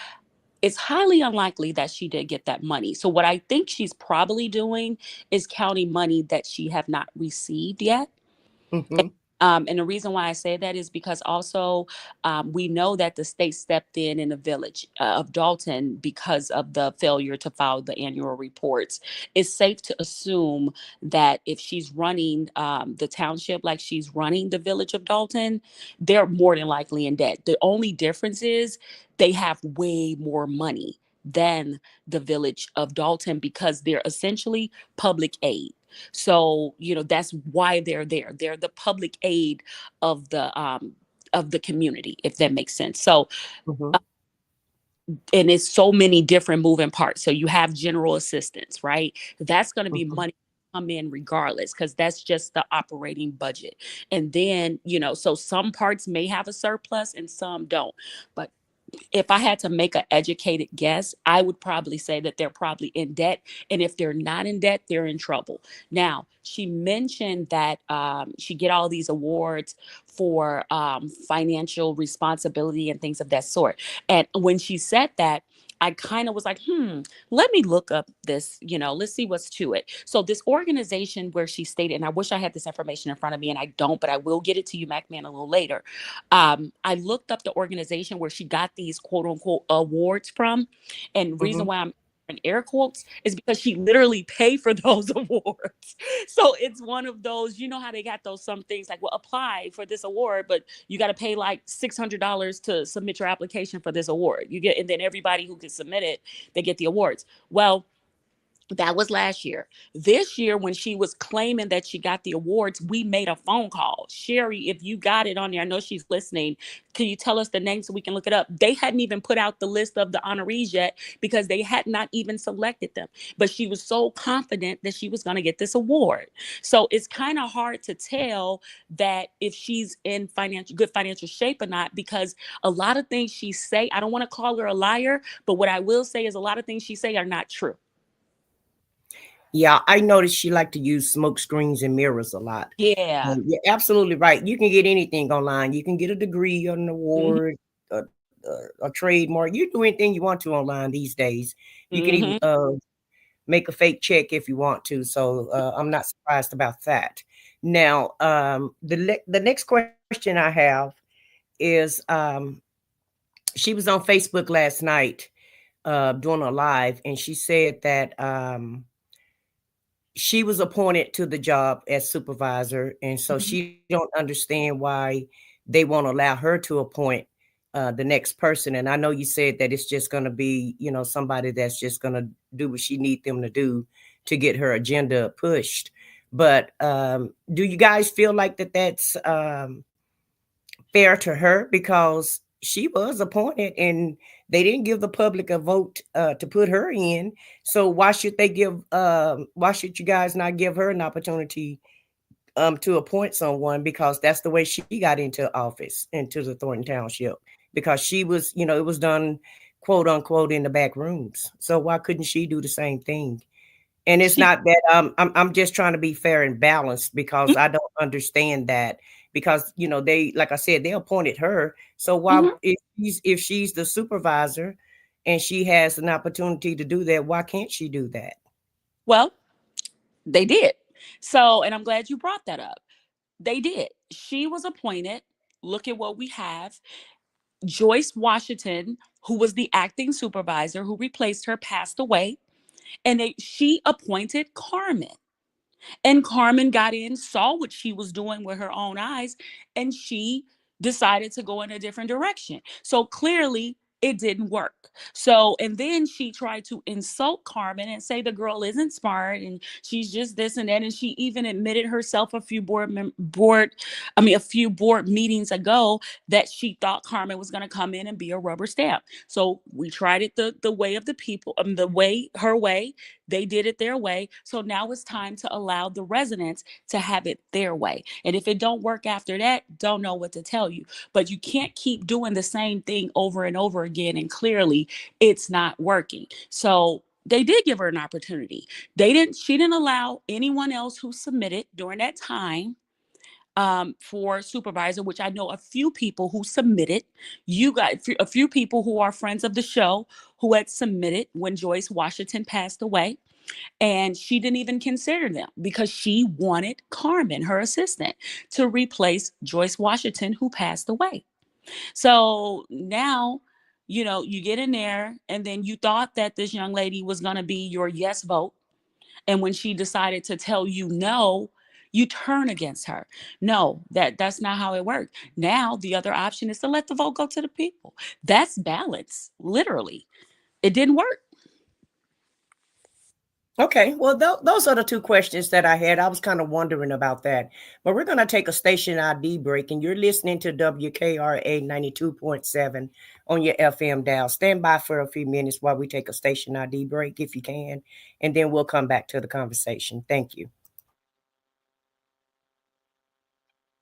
it's highly unlikely that she did get that money. So what I think she's probably doing is counting money that she have not received yet. Mm-hmm. And the reason why I say that is because also we know that the state stepped in the village of Dalton because of the failure to file the annual reports. It's safe to assume that if she's running the township like she's running the village of Dalton, they're more than likely in debt. The only difference is they have way more money than the village of Dalton because they're essentially public aid. So, that's why they're there. They're the public aid of the community, if that makes sense. So, and it's so many different moving parts. So you have general assistance, right? That's going to be money come in regardless, because that's just the operating budget. And then, so some parts may have a surplus and some don't. But if I had to make an educated guess, I would probably say that they're probably in debt. And if they're not in debt, they're in trouble. Now, she mentioned that she get all these awards for financial responsibility and things of that sort. And when she said that, I kind of was like, let me look up this, let's see what's to it. So this organization where she stated, and I wish I had this information in front of me and I don't, but I will get it to you, Mack Man, a little later. I looked up the organization where she got these quote unquote awards from. And reason why I'm in air quotes is because she literally paid for those awards. So it's one of those, how they got those some things like, well, apply for this award, but you got to pay like $600 to submit your application for this award. And then everybody who can submit it, they get the awards. Well, that was last year. This year, when she was claiming that she got the awards, we made a phone call. Sherry, if you got it on there, I know she's listening. Can you tell us the names so we can look it up? They hadn't even put out the list of the honorees yet because they had not even selected them. But she was so confident that she was going to get this award. So it's kind of hard to tell that if she's in good financial shape or not, because a lot of things she say, I don't want to call her a liar, but what I will say is a lot of things she say are not true. Yeah, I noticed she liked to use smoke screens and mirrors a lot. Yeah. You're absolutely right. You can get anything online. You can get a degree, an award, a trademark. You do anything you want to online these days. You can even make a fake check if you want to. So I'm not surprised about that. Now, the next question I have is she was on Facebook last night doing a live, and she said that she was appointed to the job as supervisor, and so she don't understand why they won't allow her to appoint the next person. And I know you said that it's just going to be, somebody that's just going to do what she need them to do to get her agenda pushed. But do you guys feel like that's fair to her? Because she was appointed and they didn't give the public a vote to put her in. So why should you guys not give her an opportunity to appoint someone? Because that's the way she got into office, into the Thornton Township, because she was, it was done quote unquote in the back rooms. So why couldn't she do the same thing? And it's not that I'm just trying to be fair and balanced, because I don't understand that. Because they, like I said, they appointed her. So why, if she's the supervisor and she has an opportunity to do that, why can't she do that? Well, they did. So, and I'm glad you brought that up. They did. She was appointed. Look at what we have. Joyce Washington, who was the acting supervisor who replaced her, passed away, and she appointed Carmen. And Carmen got in, saw what she was doing with her own eyes, and she decided to go in a different direction. So clearly it didn't work. So, and then she tried to insult Carmen and say the girl isn't smart and she's just this and that. And she even admitted herself a few board meetings ago that she thought Carmen was going to come in and be a rubber stamp. So we tried it the way of the people, her way. They did it their way. So now it's time to allow the residents to have it their way. And if it don't work after that, don't know what to tell you. But you can't keep doing the same thing over and over again. And clearly it's not working. So they did give her an opportunity. She didn't allow anyone else who submitted during that time for supervisor, which I know a few people who submitted. You got a few people who are friends of the show who had submitted when Joyce Washington passed away. And she didn't even consider them because she wanted Carmen, her assistant, to replace Joyce Washington, who passed away. So now, you get in there and then you thought that this young lady was going to be your yes vote. And when she decided to tell you no, you turn against her. No, that's not how it worked. Now the other option is to let the vote go to the people. That's balance, literally. It didn't work. Okay, well, those are the two questions that I had. I was kind of wondering about that. But we're going to take a station ID break, and you're listening to WKRA 92.7 on your FM dial. Stand by for a few minutes while we take a station ID break, if you can, and then we'll come back to the conversation. Thank you.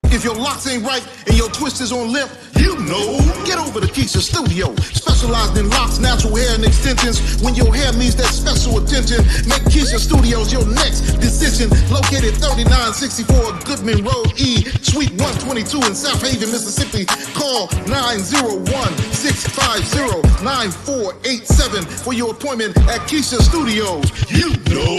If your locks ain't right and your twist is on limp, you know. Get over to Keisha Studio. Specialized in locks, natural hair, and extensions. When your hair needs that special attention, make Keisha Studios your next decision. Located 3964 Goodman Road E, Suite 122 in South Haven, Mississippi. Call 901-650-9487 for your appointment at Keisha Studios. You know.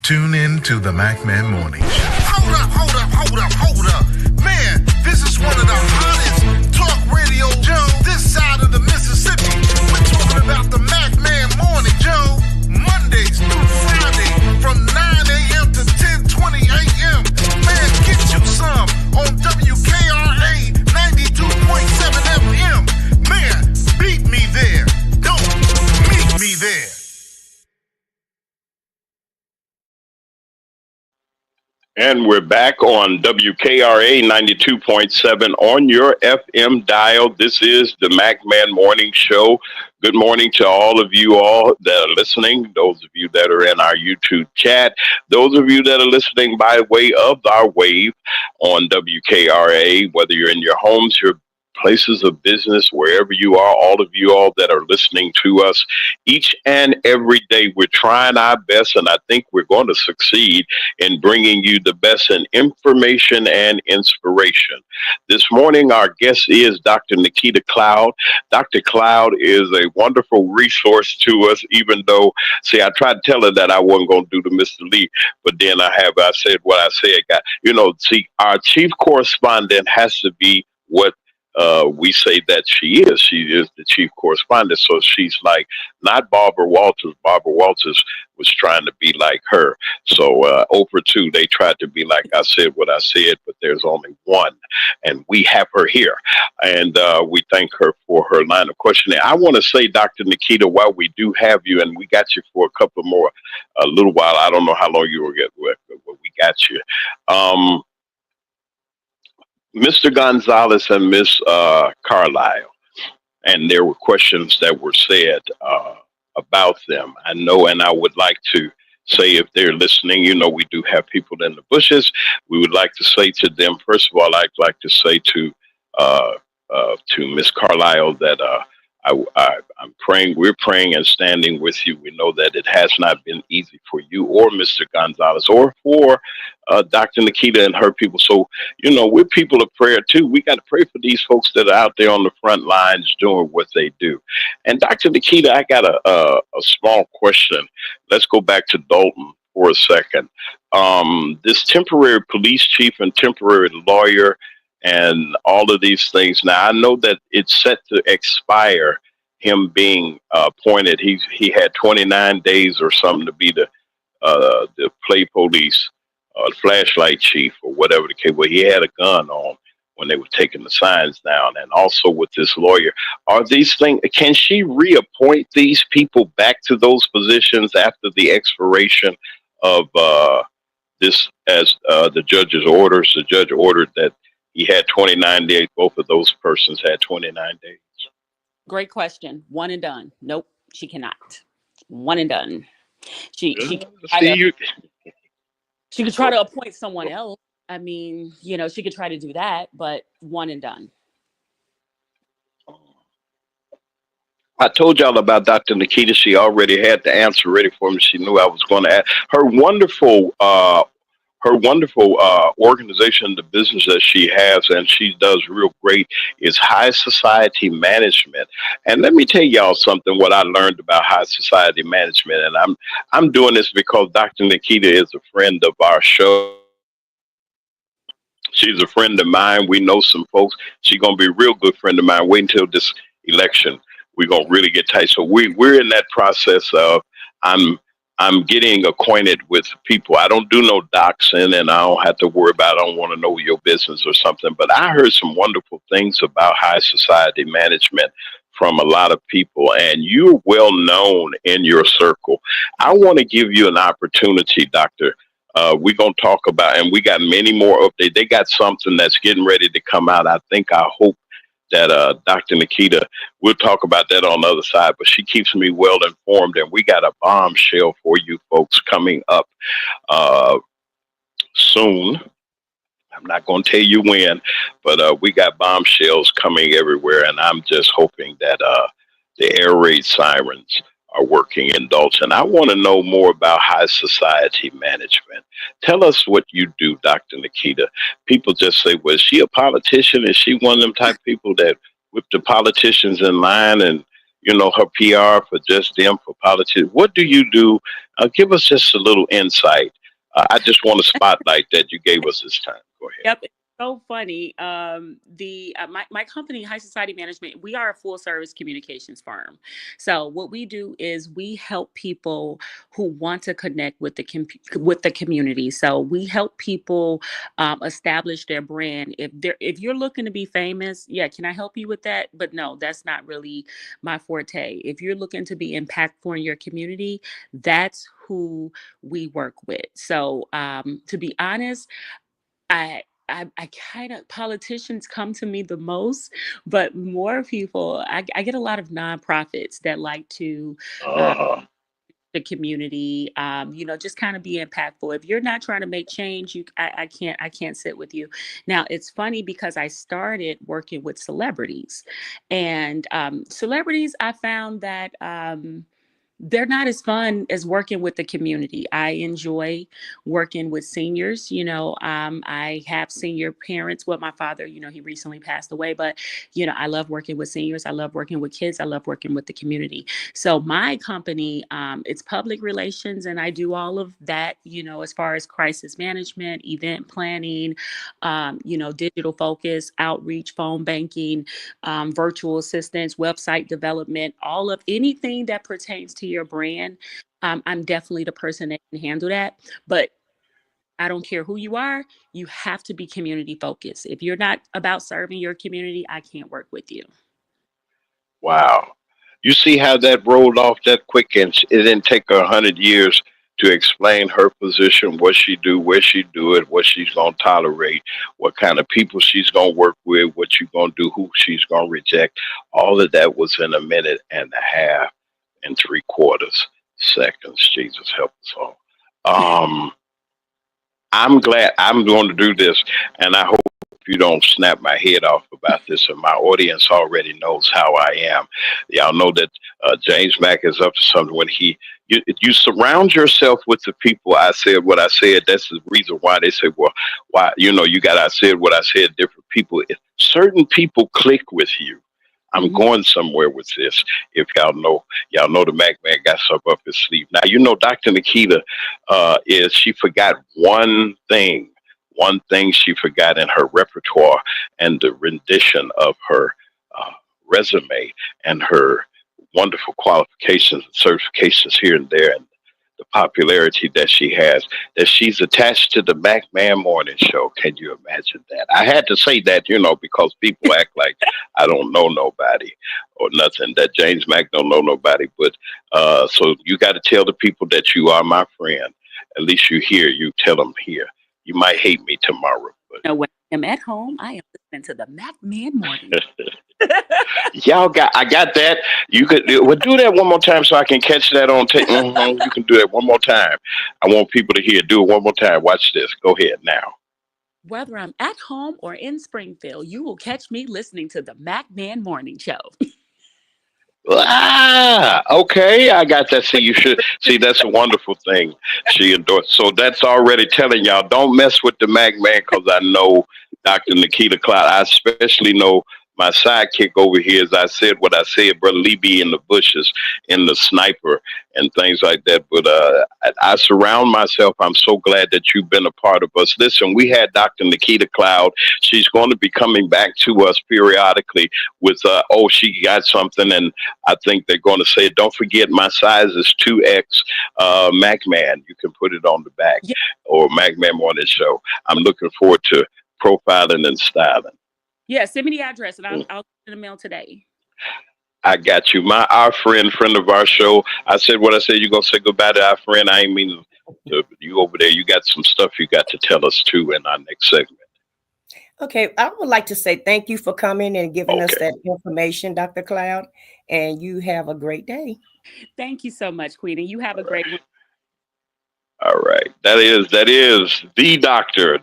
Tune in to the Mack Man Morning Show. Hold up. Man, this is one of the hottest talk radio shows this side of the Mississippi. We're talking about the Mack Man Morning Show, Mondays through Friday from 9 a.m. to 10:20 a.m. Man, get you some on WKRA 92.7 FM. Man, beat me there. Don't meet me there. And we're back on WKRA 92.7 on your FM dial. This is the Mack Man Morning Show. Good morning to all of you all that are listening, those of you that are in our YouTube chat, those of you that are listening by way of our wave on WKRA, whether you're in your homes, your places of business, wherever you are, all of you all that are listening to us each and every day. We're trying our best, and I think we're going to succeed in bringing you the best in information and inspiration. This morning, our guest is Dr. Nikita Cloud. Dr. Cloud is a wonderful resource to us, even though, see, I tried to tell her that I wasn't going to do the Mr. Lee, but then I said what I said. See, our chief correspondent has to be what we say that she is. She is the chief correspondent. So she's like not Barbara Walters. Barbara Walters was trying to be like her. So over two, they tried to be like I said what I said, but there's only one. And we have her here. And we thank her for her line of questioning. I want to say, Dr. Nikita, while we do have you, and we got you for a couple more, a little while. I don't know how long you will get with, but we got you. Mr. Gonzalez and Miss Carlisle, and there were questions that were said about them. I know, and I would like to say, if they're listening, we do have people in the bushes. We would like to say to them, first of all, I'd like to say to Miss Carlisle that I'm praying, we're praying and standing with you. We know that it has not been easy for you or Mr. Gonzalez or for Dr. Nikita and her people. So, we're people of prayer too. We got to pray for these folks that are out there on the front lines doing what they do. And Dr. Nikita, I got a small question. Let's go back to Dalton for a second. This temporary police chief and temporary lawyer and all of these things. Now, I know that it's set to expire him being appointed. He had 29 days or something to be the play police flashlight chief or whatever the case. Well, he had a gun on when they were taking the signs down. And also with this lawyer, are these things, can she reappoint these people back to those positions after the expiration of this, as the judge's orders? The judge ordered that he had 29 days. Both of those persons had 29 days. Great question. One and done. Nope, she cannot. One and done. She could try to appoint someone else. I mean, she could try to do that, but one and done. I told y'all about Dr. Nikita. She already had the answer ready for me. She knew I was going to ask. Her wonderful organization, the business that she has, and she does real great, is High Society Management. And let me tell y'all something, what I learned about High Society Management. And I'm doing this because Dr. Nikita is a friend of our show. She's a friend of mine. We know some folks. She's going to be a real good friend of mine. Wait until this election. We're going to really get tight. So we're in that process of I'm getting acquainted with people. I don't do no doxing, and I don't have to worry about, I don't want to know your business or something. But I heard some wonderful things about High Society Management from a lot of people, and you're well known in your circle. I want to give you an opportunity, Doctor. We're going to talk about, and we got many more updates. They got something that's getting ready to come out. I hope that Dr. Nikita, we'll talk about that on the other side, but she keeps me well informed, and we got a bombshell for you folks coming up soon. I'm not going to tell you when, but we got bombshells coming everywhere, and I'm just hoping that the air raid sirens are working in Dalton. I want to know more about High Society Management. Tell us what you do, Dr. Nikita. People just say, well, is she a politician? Is she one of them type of people that whip the politicians in line and, her PR for just them, for politics? What do you do? Give us just a little insight. I just want to spotlight that you gave us this time. Go ahead. Yep. So funny. My company, High Society Management, we are a full service communications firm. So what we do is we help people who want to connect with the community. So we help people establish their brand. If you're looking to be famous, yeah, can I help you with that? But no, that's not really my forte. If you're looking to be impactful in your community, that's who we work with. So to be honest, I kind of, politicians come to me the most, but more people, I get a lot of nonprofits that like to the community, just kind of be impactful. If you're not trying to make change, I can't sit with you. Now, it's funny because I started working with celebrities, and celebrities, I found that they're not as fun as working with the community. I enjoy working with seniors. I have senior parents. Well, my father, he recently passed away, but, I love working with seniors. I love working with kids. I love working with the community. So my company, it's public relations, and I do all of that, as far as crisis management, event planning, digital focus, outreach, phone banking, virtual assistance, website development, all of anything that pertains to your brand. I'm definitely the person that can handle that. But I don't care who you are, you have to be community focused. If you're not about serving your community, I can't work with you. Wow. You see how that rolled off that quick, and it didn't take her 100 years to explain her position, what she do, where she do it, what she's going to tolerate, what kind of people she's going to work with, what she's going to do, who she's going to reject. All of that was in a minute and a half and 3/4 seconds. Jesus help us all. I'm glad I'm going to do this, and I hope you don't snap my head off about this, and my audience already knows how I am. Y'all know that James Mack is up to something when you surround yourself with the people. I said what I said. That's the reason why they say, well, why, I said what I said, different people. If certain people click with you, I'm going somewhere with this. If y'all know the Mack Man got something up his sleeve. Now, Dr. Nikita she forgot one thing she forgot in her repertoire and the rendition of her resume and her wonderful qualifications and certifications here and there, and the popularity that she has, that she's attached to the Mack Man Morning Show. Can you imagine that? I had to say that, because people act like I don't know nobody or nothing, that James Mack don't know nobody. But so you got to tell the people that you are my friend. At least you here. You tell them here. You might hate me tomorrow. But. When I'm at home, I am listening to the Mack Man Morning. I got that. You could do that one more time so I can catch that on tape. You can do that one more time. I want people to hear. Do it one more time. Watch this. Go ahead now. Whether I'm at home or in Springfield, you will catch me listening to the Mack Man Morning Show. Okay, I got that. See, you should see. That's a wonderful thing. She endorsed. So that's already telling y'all, don't mess with the Mack Man, because I know Dr. Nikita Cloud. I especially know my sidekick over here. As I said what I said, Brother Lee be in the bushes, in the sniper, and things like that. But I surround myself. I'm so glad that you've been a part of us. Listen, we had Dr. Nikita Cloud. She's going to be coming back to us periodically with, she got something. And I think they're going to say, don't forget my size is 2X Mack Man. You can put it on the back, or Mack Man Morning Show. I'm looking forward to profiling and styling. Yeah, send me the address and I'll send a mail today. I got you. Our friend of our show. I said what I said. You're going to say goodbye to our friend. I ain't mean to you over there. You got some stuff you got to tell us too in our next segment. Okay. I would like to say thank you for coming and giving us that information, Dr. Cloud, and you have a great day. Thank you so much, Queen. And you have a great one. All right. That is the Dr.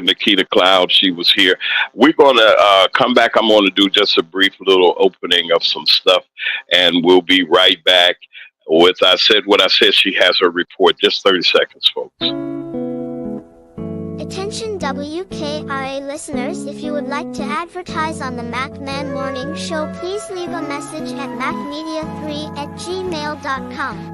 Nikita Cloud. She was here. We're going to come back. I'm going to do just a brief little opening of some stuff, and we'll be right back. With I said what I said, she has her report. Just 30 seconds, folks. Attention WKRA listeners, if you would like to advertise on the Mack Man Morning Show, please leave a message at macmedia3@gmail.com.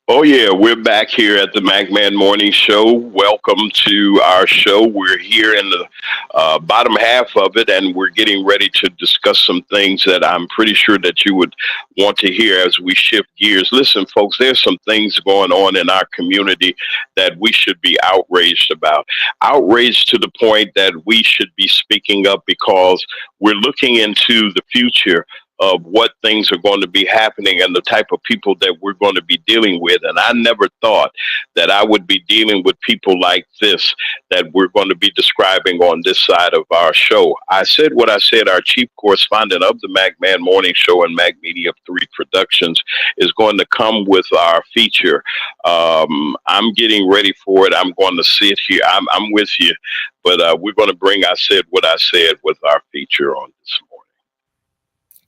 Oh, yeah, we're back here at the Mack Man Morning Show. Welcome to our show. We're here in the bottom half of it, and we're getting ready to discuss some things that I'm pretty sure that you would want to hear as we shift gears. Listen, folks, there's some things going on in our community that we should be outraged about. Outraged to the point that we should be speaking up, because we're looking into the future of what things are going to be happening and the type of people that we're going to be dealing with. And I never thought that I would be dealing with people like this that we're going to be describing on this side of our show. I said what I said. Our chief correspondent of the Mack Man Morning Show and Mack Media 3 Productions is going to come with our feature. I'm getting ready for it. I'm going to sit here. I'm with you. But we're going to bring I said what I said with our feature on this morning.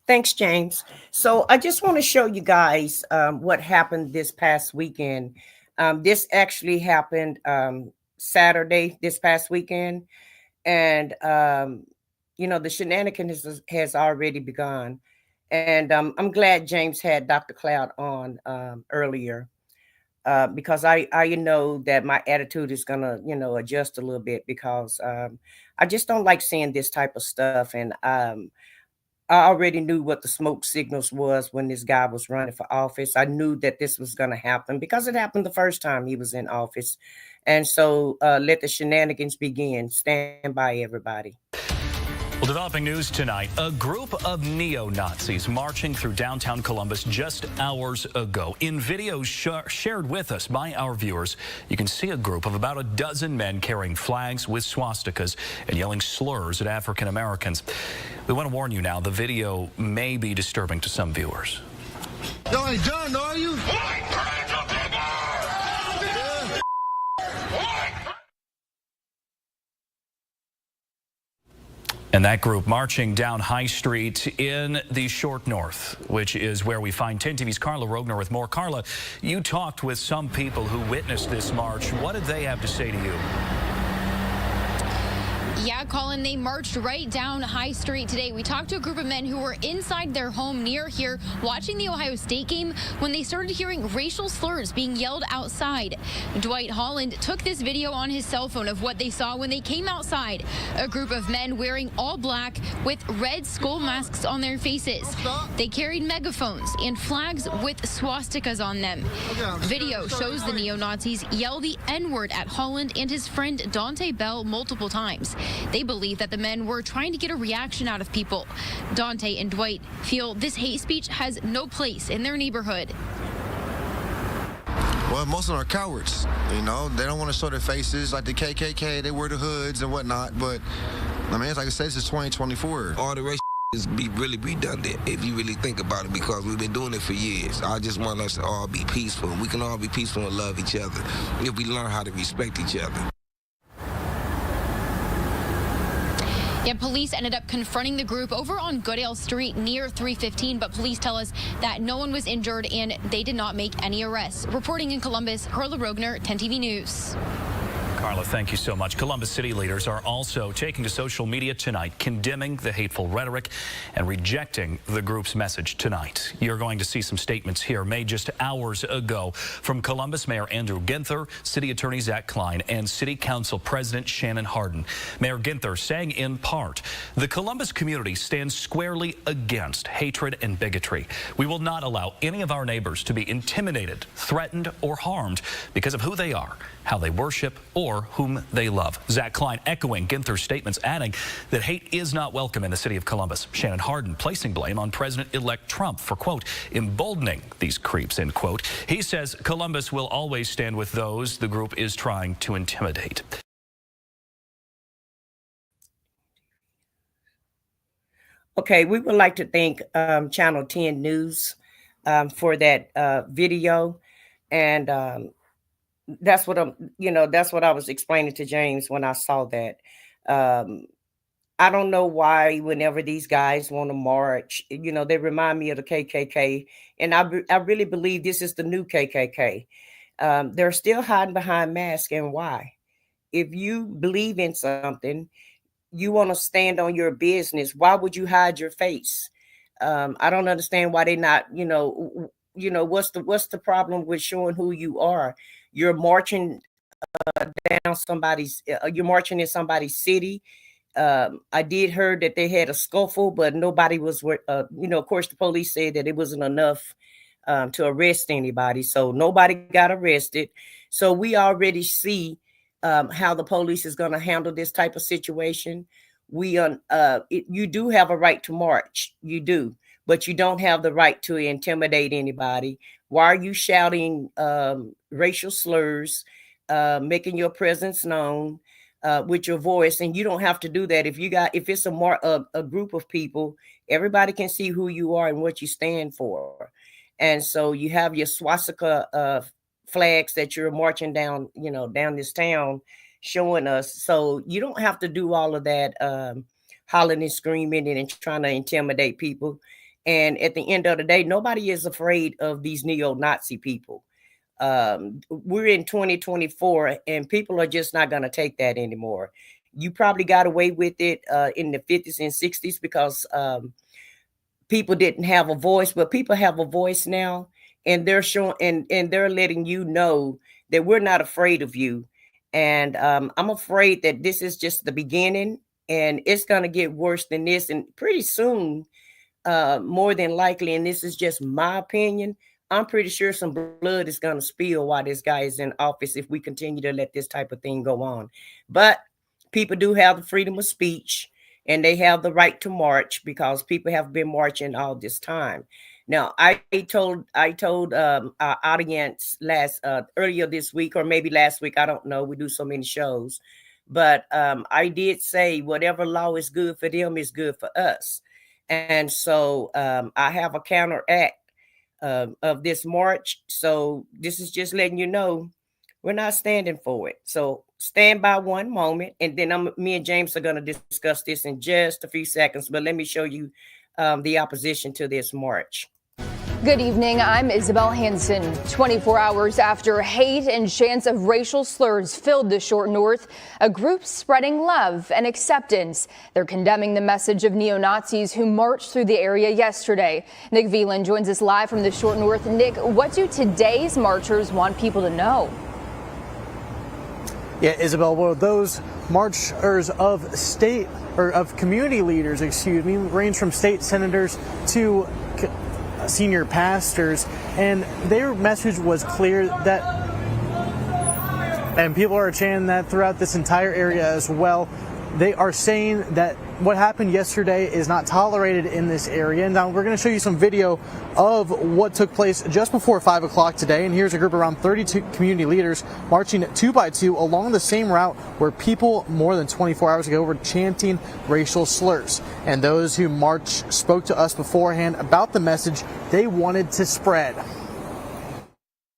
Thanks, James. So I just want to show you guys what happened this past weekend. This actually happened Saturday, this past weekend. And, the shenanigans has already begun. And I'm glad James had Dr. Cloud on earlier because I know that my attitude is going to, adjust a little bit, because I just don't like seeing this type of stuff. And I already knew what the smoke signals was when this guy was running for office. I knew that this was going to happen because it happened the first time he was in office. And so let the shenanigans begin. Stand by, everybody. Well, developing news tonight, a group of neo-Nazis marching through downtown Columbus just hours ago. In videos shared with us by our viewers, you can see a group of about a dozen men carrying flags with swastikas and yelling slurs at African Americans. We want to warn you now, the video may be disturbing to some viewers. Y'all ain't done, are you? And that group marching down High Street in the Short North, which is where we find 10 TV's Carla Rogner with more. Carla, you talked with some people who witnessed this march. What did they have to say to you? Yeah, Yeah, Colin, they marched right down High Street today. We talked to a group of men who were inside their home near here watching the Ohio State game when they started hearing racial slurs being yelled outside. Dwight Holland took this video on his cell phone of what they saw when they came outside. A group of men wearing all black with red skull masks on their faces. They carried megaphones and flags with swastikas on them. Video shows the neo-Nazis yell the N-word at Holland and his friend Dante Bell multiple times. They believe that the men were trying to get a reaction out of people. Dante and Dwight feel this hate speech has no place in their neighborhood. Well, most of them are cowards, you know. They don't want to show their faces. Like the KKK, they wear the hoods and whatnot. But, I mean, it's like I said, this is 2024. All the race is really redundant if you really think about it, because we've been doing it for years. I just want us to all be peaceful. We can all be peaceful and love each other if we learn how to respect each other. Yeah, police ended up confronting the group over on Goodale Street near 315, but police tell us that no one was injured and they did not make any arrests. Reporting in Columbus, Carla Rogner, 10 TV News. Carla, thank you so much. Columbus city leaders are also taking to social media tonight, condemning the hateful rhetoric and rejecting the group's message tonight. You're going to see some statements here made just hours ago from Columbus Mayor Andrew Ginther, City Attorney Zach Klein, and City Council President Shannon Hardin. Mayor Ginther saying in part, the Columbus community stands squarely against hatred and bigotry. We will not allow any of our neighbors to be intimidated, threatened, or harmed because of who they are, how they worship, or whom they love. Zach Klein echoing Ginther's statements, adding that hate is not welcome in the city of Columbus. Shannon Hardin placing blame on President-elect Trump for, quote, emboldening these creeps, end quote. He says Columbus will always stand with those the group is trying to intimidate. Okay, we would like to thank Channel 10 News for that video. And that's what that's what I was explaining to James when I saw that. I don't know why whenever these guys want to march, they remind me of the KKK. And I really believe this is the new KKK. They're still hiding behind masks. And why? If you believe in something, you want to stand on your business, why would you hide your face? I don't understand why they're not, what's the problem with showing who you are? You're marching you're marching in somebody's city. I did heard that they had a scuffle, but nobody was, of course, the police said that it wasn't enough to arrest anybody. So nobody got arrested. So we already see how the police is going to handle this type of situation. You do have a right to march. You do. But you don't have the right to intimidate anybody. Why are you shouting racial slurs, making your presence known with your voice? And you don't have to do that. If it's a group of people, everybody can see who you are and what you stand for. And so you have your swastika flags that you're marching down, down this town, showing us. So you don't have to do all of that hollering and screaming and trying to intimidate people. And at the end of the day, nobody is afraid of these neo-Nazi people. We're in 2024 and people are just not going to take that anymore. You probably got away with it in the 50s and 60s because people didn't have a voice, but people have a voice now, and they're showing and they're letting you know that we're not afraid of you. And I'm afraid that this is just the beginning, and it's going to get worse than this. And pretty soon, more than likely, and this is just my opinion, I'm pretty sure some blood is going to spill while this guy is in office if we continue to let this type of thing go on. But people do have the freedom of speech, and they have the right to march because people have been marching all this time. Now, I told our audience earlier this week, or maybe last week, I don't know. We do so many shows, but I did say whatever law is good for them is good for us. And so I have a counteract of this march. So this is just letting you know we're not standing for it. So stand by one moment, and then me and James are going to discuss this in just a few seconds. But let me show you the opposition to this march. Good evening, I'm Isabel Hansen. 24 hours after hate and chants of racial slurs filled the short north, a group spreading love and acceptance. They're condemning the message of neo-Nazis who marched through the area yesterday. Nick Veland joins us live from the short north. Nick, what do today's marchers want people to know? Yeah, Isabel, well, those marchers of community leaders, range from state senators to senior pastors, and their message was clear and people are chanting that throughout this entire area as well. They are saying that what happened yesterday is not tolerated in this area. Now we're going to show you some video of what took place just before 5 o'clock today. And here's a group of around 32 community leaders marching 2 by 2 along the same route where people more than 24 hours ago were chanting racial slurs. And those who marched spoke to us beforehand about the message they wanted to spread.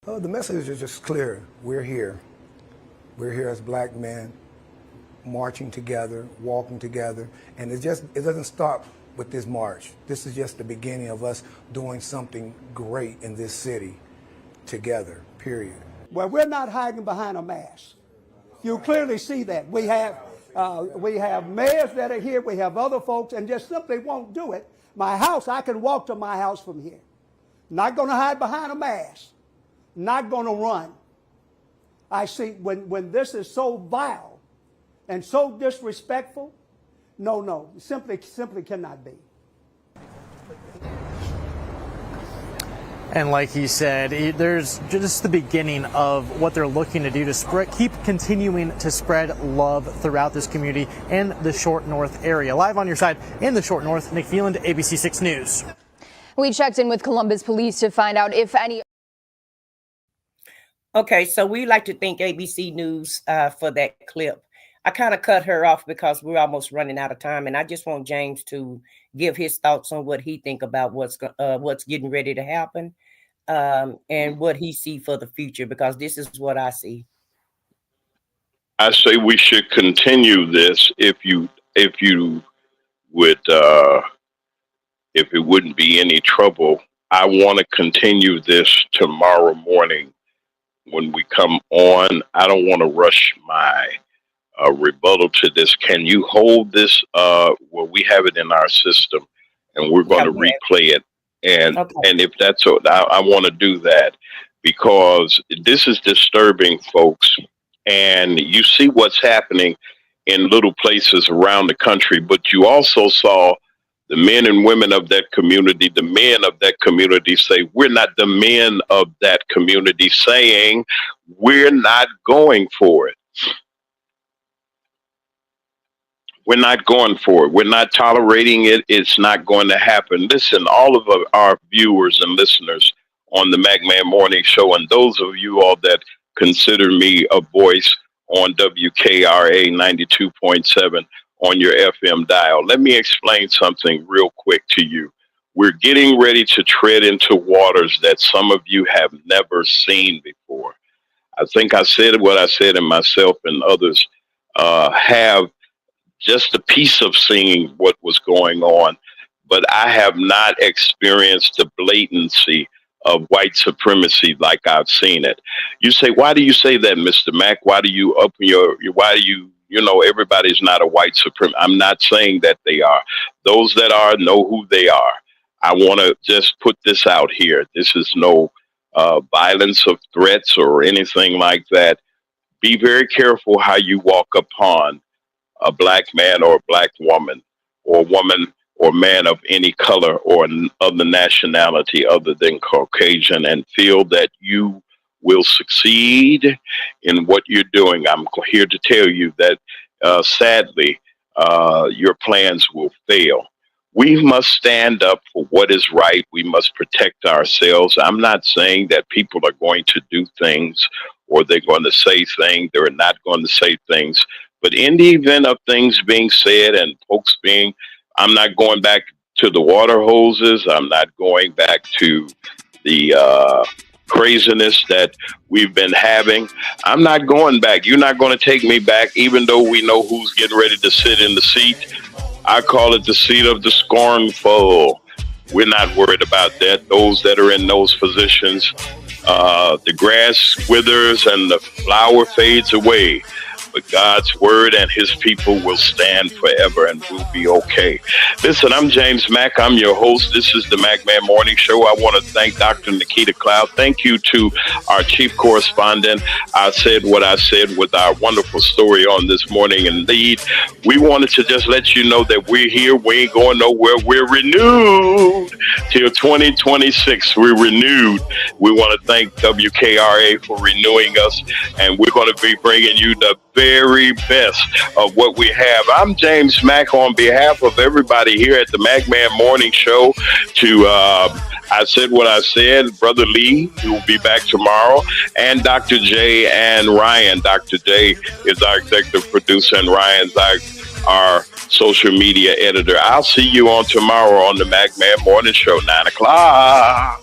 Oh, the message is just clear. We're here. We're here as black men, marching together, walking together, and it doesn't stop with this march. This is just the beginning of us doing something great in this city together, period. Well, we're not hiding behind a mask. You clearly see that. We have mayors that are here, we have other folks, and just simply won't do it. My house, I can walk to my house from here. Not gonna hide behind a mask. Not gonna run. I see when this is so vile and so disrespectful, no, simply cannot be. And like he said, there's just the beginning of what they're looking to do to keep continuing to spread love throughout this community and the Short North area. Live on your side in the Short North, Nick Veland, ABC 6 News. We checked in with Columbus Police to find out if any. Okay, so we like to thank ABC News for that clip. I kind of cut her off because we're almost running out of time, and I just want James to give his thoughts on what he think about what's getting ready to happen, and what he see for the future, because this is what I see. I say we should continue this if it wouldn't be any trouble. I want to continue this tomorrow morning when we come on. I don't want to rush my rebuttal to this. Can you hold this? Well, we have it in our system, and we're going to replay it. And if that's what I want to do that, because this is disturbing, folks. And you see what's happening in little places around the country, but you also saw the men and women of that community, the men of that community say, we're not the men of that community saying, we're not going for it. We're not going for it. We're not tolerating it. It's not going to happen. Listen, all of our viewers and listeners on the Mack Man Morning Show, and those of you all that consider me a voice on WKRA 92.7 on your FM dial, let me explain something real quick to you. We're getting ready to tread into waters that some of you have never seen before. I think I said what I said, and myself and others have just a piece of seeing what was going on, but I have not experienced the blatancy of white supremacy like I've seen it. You say, why do you say that, Mr. Mack? Why do you open everybody's not a white supremacist? I'm not saying that they are. Those that are know who they are. I want to just put this out here. This is no violence of threats or anything like that. Be very careful how you walk upon a black man or a black woman or woman or man of any color or of the nationality other than Caucasian, and feel that you will succeed in what you're doing. I'm here to tell you that sadly, your plans will fail. We must stand up for what is right. We must protect ourselves. I'm not saying that people are going to do things or they're going to say things. They're not going to say things. But in the event of things being said and folks being, I'm not going back to the water hoses. I'm not going back to the craziness that we've been having. I'm not going back. You're not going to take me back, even though we know who's getting ready to sit in the seat. I call it the seat of the scornful. we're not worried about that. Those that are in those positions, the grass withers and the flower fades away. But God's word and his people will stand forever and we'll be okay. Listen, I'm James Mack. I'm your host. This is the Mack Man Morning Show. I want to thank Dr. Nikita Cloud. Thank you to our chief correspondent. I said what I said with our wonderful story on this morning. Indeed, we wanted to just let you know that we're here. We ain't going nowhere. We're renewed till 2026. We're renewed. We want to thank WKRA for renewing us, and we're going to be bringing you the very best of what we have. I'm James Mack on behalf of everybody here at the Mack Man Morning Show. I said what I said. Brother Lee, who will be back tomorrow, and Dr. J and Ryan. Dr. J is our executive producer, and Ryan's our social media editor. I'll see you on tomorrow on the Mack Man Morning Show, 9 o'clock.